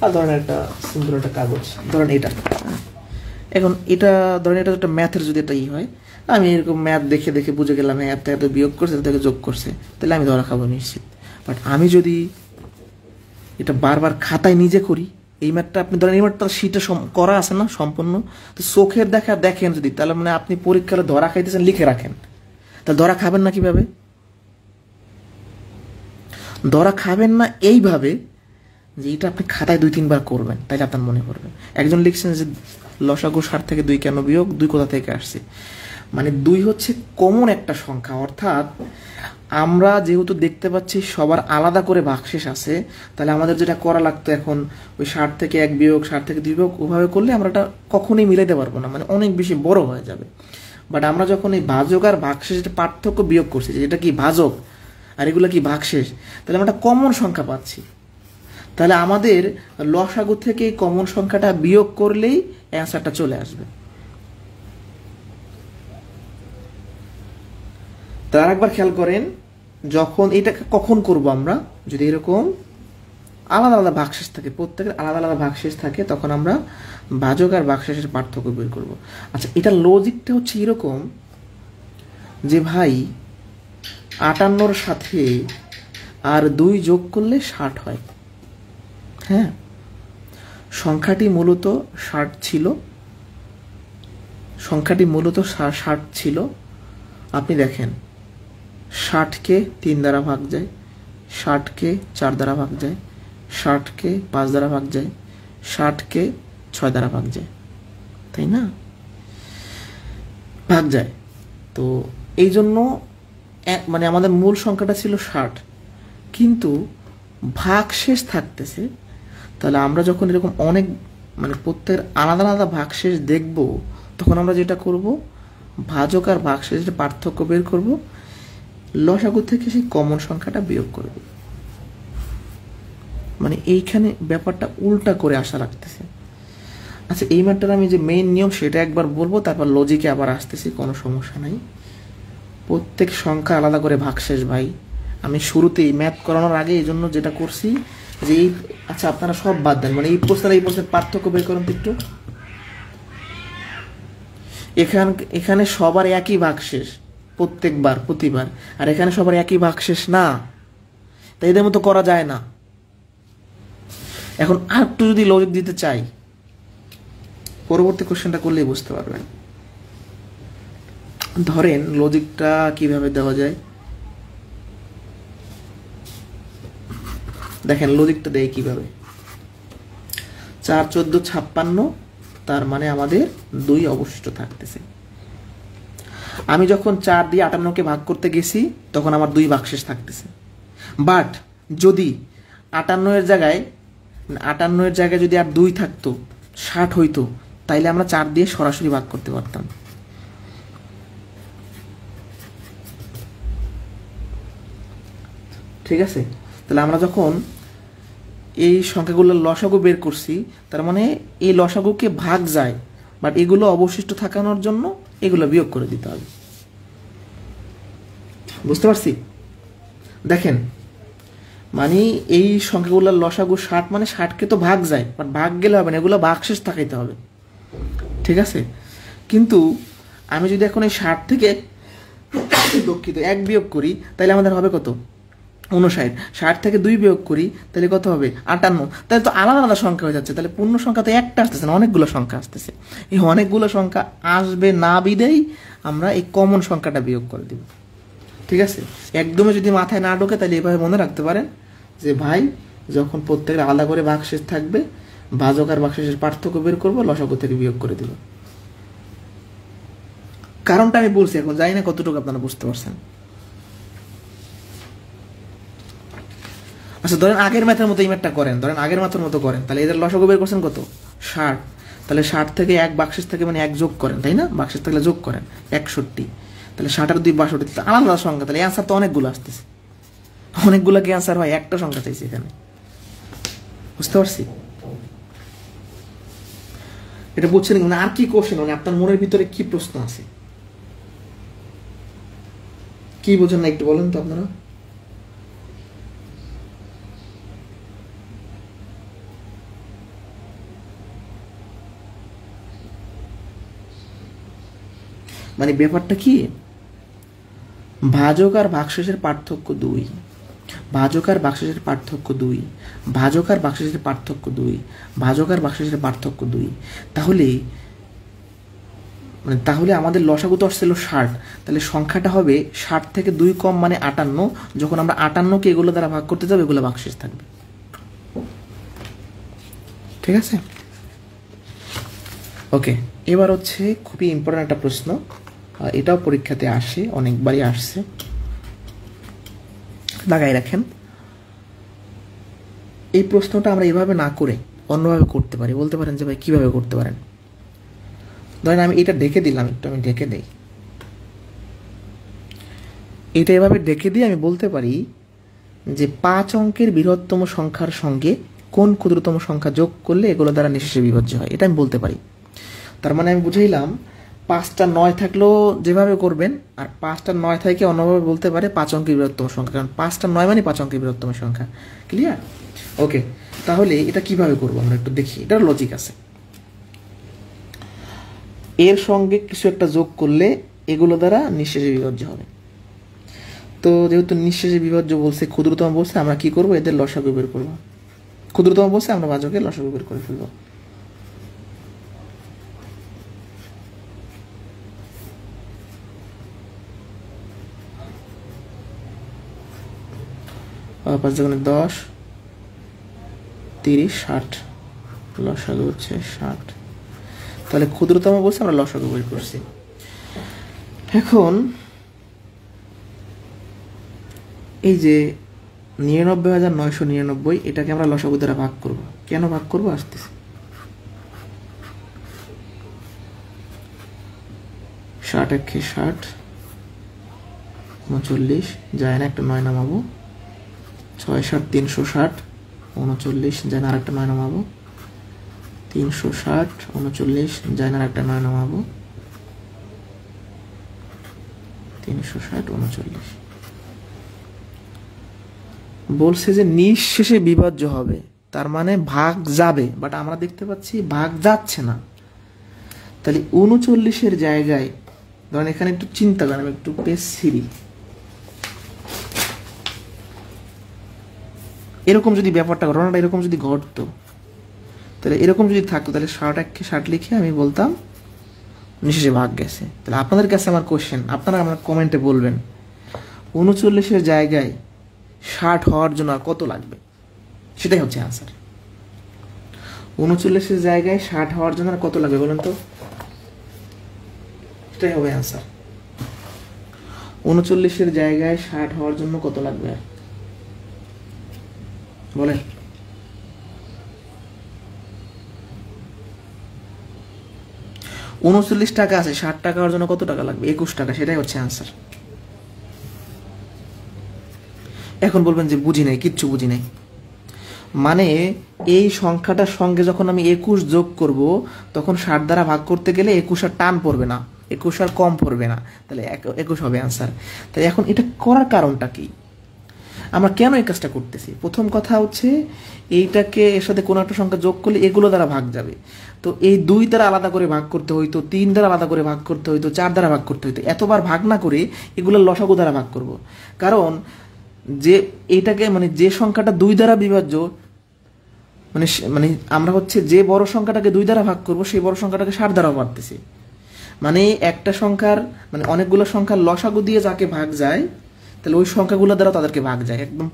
আর ধরেন একটা সিম্পল একটা কাগজ, ধরেন এটা। এখন এটা ধরেন এটা একটা ম্যাথের যদি এটা হয়, আমি এরকম ম্যাথ দেখে দেখে বুঝে গেলাম হ্যাঁ এত বিয়োগ করছে, এত যোগ করছে, তাহলে আমি ধরা খাবো নিশ্চিত। বাট আমি যদি এটা বারবার খাতায় নিজে করি, এই ম্যাথটা আপনি ধরেন এই ম্যাথটা শীটে করা আছে না সম্পূর্ণ, তো চোখের দেখা দেখেন যদি, তাহলে মানে আপনি পরীক্ষায় ধরা খাইতেছেন, লিখে রাখেন, তাহলে ধরা খাবেন না কিভাবে? ধরা খাবেন না এইভাবে যে এটা আপনি খাতায় 2-3 বার করবেন, তাইলে আপনার মনে পড়বে। একজন লিখছেন যে লসাগু 60 থেকে 2 কেন বিয়োগ, 2 কোথা থেকে আসছে? মানে 2 হচ্ছে কমন একটা সংখ্যা, অর্থাৎ আমরা যেহেতু দেখতে পাচ্ছি সবার আলাদা করে ভাগশেষ আছে, তাহলে আমাদের যেটা করা লাগতো এখন ওই 60 থেকে 1 বিয়োগ, 60 থেকে 2 বিয়োগ, ওভাবে করলে আমরা এটা কখনোই মিলাইতে পারবো না, মানে অনেক বেশি বড় হয়ে যাবে। বাট আমরা যখন এই ভাজক আর ভাগশেষের পার্থক্য বিয়োগ করছি, যেটা কি ভাজক আর এগুলো কি ভাগশেষ, তাহলে আমরা একটা কমন সংখ্যা পাচ্ছি। তাহলে আমাদের লসাগু থেকে এই কমন সংখ্যাটা বিয়োগ করলেই অ্যান্সারটা চলে আসবে। তার একবার খেয়াল করেন, যখন এটা কখন করব আমরা, যদি এরকম আলাদা আলাদা ভাগশেষ থাকে, প্রত্যেকের আলাদা আলাদা ভাগশেষ থাকে, তখন আমরা ভাজক আর ভাগশেষের পার্থক্য বের করব। আচ্ছা, এটা লজিকটা হচ্ছে এরকম যে ভাই 58-র সাথে আর 2 যোগ করলে 60 হয়। হ্যাঁ, সংখ্যাটি মূলত 60 ছিল, সংখ্যাটি মূলত 60 ছিল। আপনি দেখেন 60কে 3 দ্বারা ভাগ যায়, 60কে 4 দ্বারা ভাগ যায়, 60কে 5 দ্বারা ভাগ যায়, 60কে 6 দ্বারা ভাগ যায়, তাই না? ভাগ যায়। তো এই জন্য মানে আমাদের মূল সংখ্যাটা ছিল 60, কিন্তু ভাগশেষ থাকতেছে। তাহলে আমরা যখন এরকম অনেক মানে প্রত্যেকের আলাদা আলাদা ভাগশেষ দেখব, তখন আমরা যেটা করব, ভাজক আর ভাগশেষের পার্থক্য বের করব, লসাগু থেকে সেই কমন সংখ্যাটা বিয়োগ করে দেব। মানে এইখানে ব্যাপারটা উল্টা করে আশা রাখতেছে। আচ্ছা, এই ম্যাটার আমি যে মেইন নিয়ম সেটা একবার বলবো, তারপর লজিকে আবার আসতেছি, কোনো সমস্যা নাই। প্রত্যেক সংখ্যা আলাদা করে ভাগশেষ ভাই। আমি শুরুতেই ম্যাথ করানোর আগে এই জন্য যেটা করছি যে এই, আচ্ছা আপনারা সব বাদ দেন, মানে এই প্রশ্নের পার্থক্য বের করুন তো একটু। এখানে সবার একই ভাগশেষ প্রতিবার, আর এখানে সবার একই ভাগশেষ না, তাই এদের মতো করা যায় না। এখন আর একটু যদি লজিক দিতে চাই, পরবর্তী কোশ্চেনটা করলেই বুঝতে পারবেন। ধরেন লজিকটা কিভাবে দেওয়া যায়, দেখেন লজিকটা দেয় কিভাবে। 4, 14, 56, তার মানে আমাদের 2 অবশিষ্ট থাকতেছে। আমি যখন 4 দিয়ে 58কে ভাগ করতে গেছি তখন আমার 2 ভাগশেষ থাকতেছে। বাট যদি 58 এর জায়গায় যদি আর 2 থাকতো, 60 হইতো, তাইলে আমরা 4 দিয়ে সরাসরি ভাগ করতে পারতাম। ঠিক আছে, তাহলে আমরা যখন এই সংখ্যাগুলোর লসাগু বের করছি, তার মানে এই লসাগুকে ভাগ যায়, বাট এগুলো অবশিষ্ট থাকানোর জন্য এগুলো বিয়োগ করে দিতে হবে। বুঝতে পারছি? দেখেন, মানে এই সংখ্যাগুলোর লসাগু 60, মানে 60কে তো ভাগ যায়, বাট ভাগ গেলে হবে না, এগুলো ভাগশেষ থাকাইতে হবে। ঠিক আছে, কিন্তু আমি যদি এখন এই 60 থেকে দুঃখিত 1 বিয়োগ করি, তাহলে আমাদের হবে কত? 59। 60 থেকে 2 বিয়োগ করি, তাহলে কত হবে? 58। তাহলে তো আলাদা আলাদা সংখ্যা হয়ে যাচ্ছে, তাহলে পূর্ণ সংখ্যা তো একটা আসতেছে না, অনেকগুলো সংখ্যা আসতেছে। এই অনেকগুলো সংখ্যা আসবে না বিদেই আমরা এই কমন সংখ্যাটা বিয়োগ করে দিব। ঠিক আছে, একদমই যদি মাথায় না ঢোকে তাহলে এভাবে মনে রাখতে পারেন যে ভাই, যখন প্রত্যেকের আলাদা করে ভাগশেষ থাকবে, ভাজক আর ভাগশেষের পার্থক্য বের করবো, লসাগু থেকে বিয়োগ করে দিব। কারণটা আমি বলছি, এখন জানি না কতটুকু আপনারা বুঝতে পারছেন। আচ্ছা, ধরেন আগের ম্যাথের মতো এই ম্যাথটা করেন, ধরেন আগের ম্যাথের মতো করেন, তাহলে এদের লসাগু বের করছেন কত? 60। তাহলে 60 থেকে 1 বাক্সেস থেকে মানে 1 যোগ করেন, তাই না? বাক্সেস থাকলে যোগ করেন 61। তাহলে 60 আর 2 62, আলাদা আলাদা সংখ্যা, তাহলে অ্যান্সার তো অনেকগুলো আসতেছে। অনেকগুলো কি অ্যান্সার হয়? একটা সংখ্যা চাইছি এখানে। বুঝতে পারছি? এটা বুঝছেন? মানে আর কি কোশ্চেন, মানে আপনার মনের ভিতরে কি প্রশ্ন আছে, কি বোঝেন না একটু বলেন তো আপনারা। মানে ব্যাপারটা কি, ভাজক আর ভাগশেষের পার্থক্য 2, ভাজক আর ভাগশেষের পার্থক্য 2, ভাজক আর ভাগশেষের পার্থক্য 2, ভাজক আর ভাগশেষের পার্থক্য 2। তাহলে আমাদের লসাগু তো আসছিল 60, তাহলে সংখ্যাটা হবে 60 থেকে 2 কম মানে 58। যখন আমরা 58কে এগুলো দ্বারা ভাগ করতে যাবো, এগুলো ভাগশেষ থাকবে। ঠিক আছে, ওকে। এবার হচ্ছে খুবই ইম্পর্টেন্ট একটা প্রশ্ন, এটাও পরীক্ষাতে আসে, অনেকবারই আসছে, লাগাই রাখেন। এই প্রশ্নটা আমরা এভাবে না করে অন্যভাবে করতে পারি। বলতে পারেন যে ভাই কিভাবে করতে পারেন? ধরেন আমি এটা ঢেকে দিলাম, একটু আমি ঢেকে দিই, এটা এভাবে ঢেকে দিয়ে আমি বলতে পারি যে 5 অঙ্কের বৃহত্তম সংখ্যার সঙ্গে কোন ক্ষুদ্রতম সংখ্যা যোগ করলে এগুলো দ্বারা নিঃশেষে বিভাজ্য হয়, এটা আমি বলতে পারি। তার মানে আমি বুঝাইলাম 5টা 9 থাকলেও যেভাবে করবেন, আর 5টা 9 থেকে অন্যভাবে বলতে পারে 5 অঙ্কের বৃহত্তম সংখ্যা, কারণ 5টা 9 মানে 5 অঙ্কের বৃহত্তম সংখ্যা। ক্লিয়ার? ওকে, তাহলে এটা কিভাবে করবো আমরা একটু দেখি, এটার লজিক আছে। এর সঙ্গে কিছু একটা যোগ করলে এগুলো দ্বারা নিঃশেষে বিভাজ্য হবে। তো যেহেতু নিঃশেষে বিভাজ্য বলছে, ক্ষুদ্রতম বলছে, আমরা কি করব? এদের লসাগু বের করব। ক্ষুদ্রতম বলছে, আমরা ভাজকের লসাগু বের করে ফেলবো। পাঁচ দুগুণে 10, 30, 60, লসাগু হচ্ছে 60। তাহলে ক্ষুদ্রতম বলছে, আমরা লসাগু বের করছি। এখন এই যে 99,999, এটাকে আমরা লসাগু দ্বারা ভাগ করব। কেন ভাগ করব আসতেছে। 60 একে 60, 39 যায় না, একটা 9 নামাবো, 6 7 360, 39 যায় না, আরেকটা 9 নামাবো, 360, 39 যায় না, আরেকটা 9 নামাবো, 360, 39। বলছে যে নিঃশেষে বিভাজ্য হবে, তার মানে ভাগ যাবে, বাট আমরা দেখতে পাচ্ছি ভাগ যাচ্ছে না। তাহলে 39-এর জায়গায় ধরেন, এখানে একটু চিন্তা করেন, একটু পেজ সিরি, এরকম যদি ব্যাপারটা ঘটনাটা এরকম যদি ঘটতো, তাহলে এরকম যদি থাকতো, তাহলে 60 লিখে আমি বলতাম নিঃশেষে ভাগ গেছে। তাহলে আপনাদের কাছে আমার কোশ্চেন, আপনারা আমার কমেন্টে বলবেন 39-এর জায়গায় 60 হওয়ার জন্য আর কত লাগবে, সেটাই হচ্ছে আনসার। 39-এর জায়গায় 60 হওয়ার জন্য আর কত লাগবে বলেন তো, সেটাই হবে আনসার। 39-এর জায়গায় 60 হওয়ার জন্য কত লাগবে আর বলেন। টাকা আছে, 60 টাকা হওয়ার জন্য কত টাকা লাগবে, 21 টাকা, সেটাই হচ্ছে আনসার। এখন বলবেন যে বুঝি নাই, কিচ্ছু বুঝি নাই, মানে এই সংখ্যাটার সঙ্গে যখন আমি 21 যোগ করব, তখন 60 দ্বারা ভাগ করতে গেলে 21 আর টান পড়বে না, 21 আর কম পড়বে না, তাহলে 21 হবে আনসার। তাই এখন এটা করার কারণটা কি, আমরা কেন এই কাজটা করতেছি? প্রথম কথা হচ্ছে, এইটাকে এর সাথে কোনো একটা সংখ্যা যোগ করলে এগুলো দ্বারা ভাগ যাবে, তো এই 2 দ্বারা আলাদা করে ভাগ করতে হইতো, 3 দ্বারা আলাদা করে ভাগ করতে হইতো, 4 দ্বারা ভাগ করতে হইতো, এতবার ভাগ না করে এগুলো লসাগু দ্বারা ভাগ করব। কারণ যে এইটাকে মানে যে সংখ্যাটা 2 দ্বারা বিভাজ্য, মানে মানে আমরা হচ্ছে যে বড় সংখ্যাটাকে 2 দ্বারা ভাগ করব, সেই বড় সংখ্যাটাকে 60 দ্বারা বাড়তেছি, মানে একটা সংখ্যার মানে অনেকগুলো সংখ্যার লসাগু দিয়ে যাকে ভাগ যায়, তাহলে ওই সংখ্যাগুলো দ্বারা তাদেরকে ভাগ যায়। একদম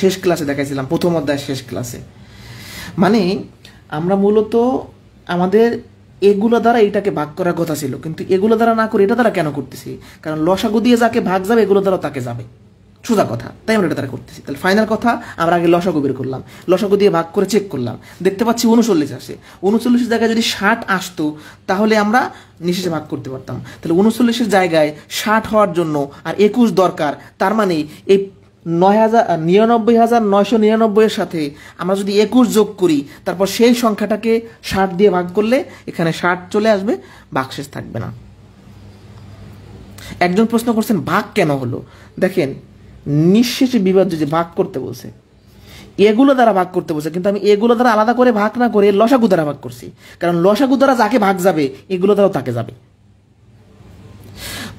শেষ ক্লাসে দেখাইছিলাম, প্রথম অধ্যায়ের শেষ ক্লাসে। মানে আমরা মূলত আমাদের এগুলো দ্বারা এইটাকে ভাগ করার কথা ছিল, কিন্তু এগুলো দ্বারা না করে এটা দ্বারা কেন করতেছি, কারণ লসাগু দিয়ে যাকে ভাগ যাবে এগুলো দ্বারা তাকে যাবে, সোজা কথা, তাই আমরা এটা দ্বারা করতেছি। তাহলে ফাইনাল কথা, আমরা আগে লসাগু বের করলাম, লসাগু দিয়ে ভাগ করে চেক করলাম, দেখতে পাচ্ছি 39 আসে। 39-এর জায়গায় যদি 60 আসতো, তাহলে আমরা নিঃশেষে ভাগ করতে পারতাম। তাহলে 39-এর জায়গায় 60 হওয়ার জন্য আর 21 দরকার, তার মানে এই 99,999-এর সাথে আমরা যদি 21 যোগ করি, তারপর সেই সংখ্যাটাকে 60 দিয়ে ভাগ করলে এখানে 60 চলে আসবে, ভাগশেষ থাকবে না। একজন প্রশ্ন করছেন ভাগ কেন হলো, দেখেন নিঃশেষে বিভাজ্য যে ভাগ করতে বলছে, এগুলো দ্বারা ভাগ করতে বলছে, কিন্তু আমি এগুলো দ্বারা আলাদা করে ভাগ না করে লসাগু দ্বারা ভাগ করছি, কারণ লসাগু দ্বারা যাকে ভাগ যাবে এগুলো দ্বারাও তাকে যাবে।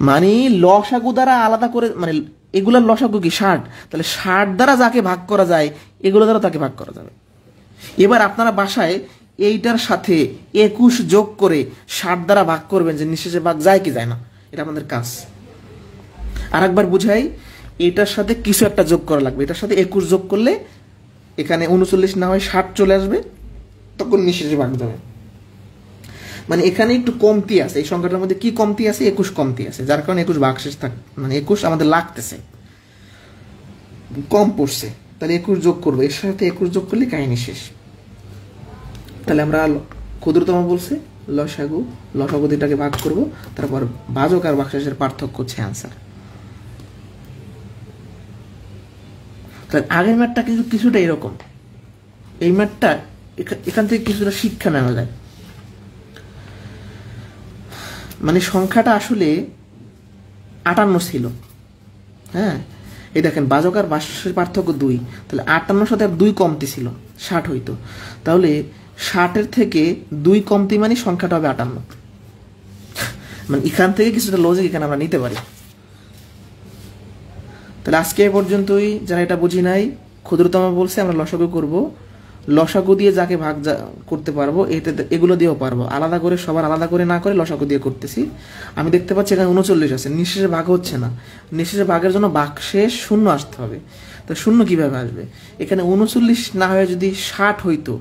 মানে লসাগু দ্বারা আলাদা করে, মানে এগুলোর লসাগু কি 60, তাহলে 60 দ্বারা যাকে ভাগ করা যায় এগুলো দ্বারা তাকে ভাগ করা যাবে। এবার আপনারা বাসায় এইটার সাথে 21 যোগ করে 60 দ্বারা ভাগ করবেন, যে নিঃশেষে ভাগ যায় কি যায় না, এটা আমাদের কাজ। আর একবার বুঝাই, এটার সাথে কিছু একটা যোগ করা লাগবে, এটার সাথে 21 যোগ করলে এখানে 39 না হয় 60 চলে আসবে, তখন নিঃশেষে ভাগ যাবে। মানে এখানে একটু কমতি আছে, এই সংখ্যাটার মধ্যে কি কমতি আছে, 21 কমতি আছে, যার কারণে 21 ভাগশেষ মানে 21 আমাদের লাগতেছে, কম পড়ছে। তাহলে 21 যোগ করবো, এর সাথে 21 যোগ করলে কাহিনী শেষ। তাহলে আমরা ক্ষুদ্রতম বলছে লসাগু, লসাগু দুটাকে ভাগ করব, তারপর ভাজক আর ভাগশেষের পার্থক্য হচ্ছে আনসার। তাহলে আগের ম্যাথটা কিন্তু কিছুটা এরকম, এই ম্যাথটা এখান থেকে কিছুটা শিক্ষা নেওয়া যায়। মানে সংখ্যাটা আসলে 58 ছিল, হ্যাঁ, এই দেখেন ভাজক আর ভাগশেষের পার্থক্য 2, তাহলে 58 সাথে আর 2 কমতি ছিল, 60 হইতো, তাহলে 60-এর থেকে 2 কমতি মানে সংখ্যাটা হবে 58। মানে এখান থেকে কিছুটা লজিক এখানে আমরা নিতে পারি। তাহলে আজকে এ পর্যন্তই, যারা এটা বুঝি নাই, ক্ষুদ্রতম বলছে আমরা লসাগু করব, লসাগু দিয়ে যাকে ভাগ করতে পারবো, এগুলো দিয়েও পারবো, আলাদা করে সবার আলাদা করে না করে লসাগু দিয়ে করতেছি। আমি দেখতে পাচ্ছি এখানে 39 আছে, নিঃশেষে ভাগ হচ্ছে না, নিঃশেষে ভাগের জন্য ভাগশেষ 0 আসতে হবে। তো 0 কিভাবে আসবে, এখানে 39 না হয়ে যদি 60 হইতো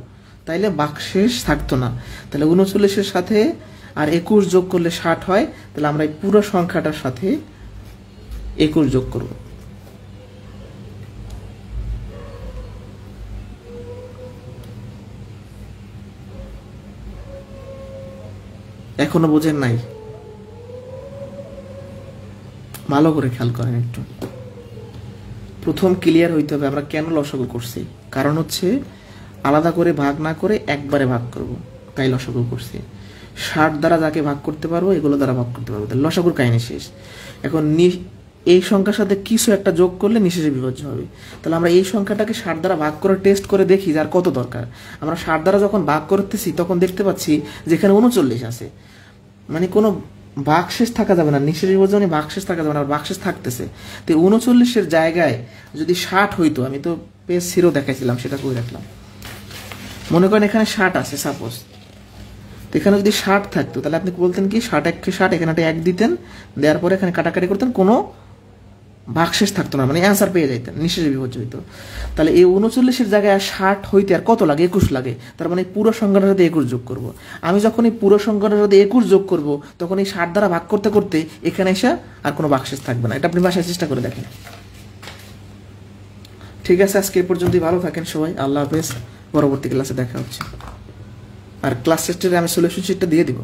তাইলে ভাগশেষ থাকতো না, তাহলে 39-এর সাথে আর 21 যোগ করলে 60 হয়, তাহলে আমরা এই পুরো সংখ্যাটার সাথে 21 যোগ করব। এখনো বোঝেন নাই? ভালো করে খেয়াল করেন একটু। প্রথম ক্লিয়ার হইতে হবে আমরা কেন লসাগু করছি। কারণ হচ্ছে আলাদা করে ভাগ না করে একবারে ভাগ করব, তাই লসাগু করছি। 60 দ্বারা যাকে ভাগ করতে পারবো এগুলো দ্বারা ভাগ করতে পারবো, তাহলে লসাগুর কাহিনী শেষ। এখন এই সংখ্যার সাথে কিছু একটা যোগ করলে নিঃশেষে বিভাজ্য হবে। তাহলে আমরা এই সংখ্যাটাকে 60 দ্বারা ভাগ করে টেস্ট করে দেখি যার কত দরকার। আমরা 60 দ্বারা যখন ভাগ করতেছি তখন দেখতে পাচ্ছি যেখানে 39 আছে, মানে কোনো ভাগশেষ থাকা যাবে না, নিঃশেষ বিভাজ্য মানে ভাগশেষ থাকা যাবে না, ভাগশেষ থাকতেছে। তো 39-এর জায়গায় যদি 60 হইতো, আমি তো পেজ 0 দেখাইছিলাম সেটা করে রাখলাম, মনে করেন এখানে 60 আছে সাপোজ, তো এখানে যদি 60 থাকতো তাহলে আপনি বলতেন কি 60 1 60, এখানে একটা 1 দিতেন, দেওয়ার পরে এখানে কাটাকাটি করতেন, কোনো ভাগশেষ থাকতো না, মানে অ্যান্সার পেয়ে যাইতেন, নিঃশেষে বিভাজ্য হইতো। তাহলে এই 39-এর জায়গায় 60 হইতে আর কত লাগে? 21 লাগে। তার মানে পুরো সংখ্যাটার সাথে 21 যোগ করব। আমি যখন এই পুরো সংখ্যাটার সাথে 21 যোগ করব তখন এই 60 দ্বারা ভাগ করতে করতে এখানে এসে আর কোনো ভাগশেষ থাকবে না। এটা আপনি বাসায় চেষ্টা করে দেখেন। ঠিক আছে, আজকে এই পর্যন্তই। ভালো থাকেন সবাই, আল্লাহ হাফেজ। পরবর্তী ক্লাসে দেখা হচ্ছে। আর ক্লাস টেস্টের আমি সলিউশন শিটটা দিয়ে দিব।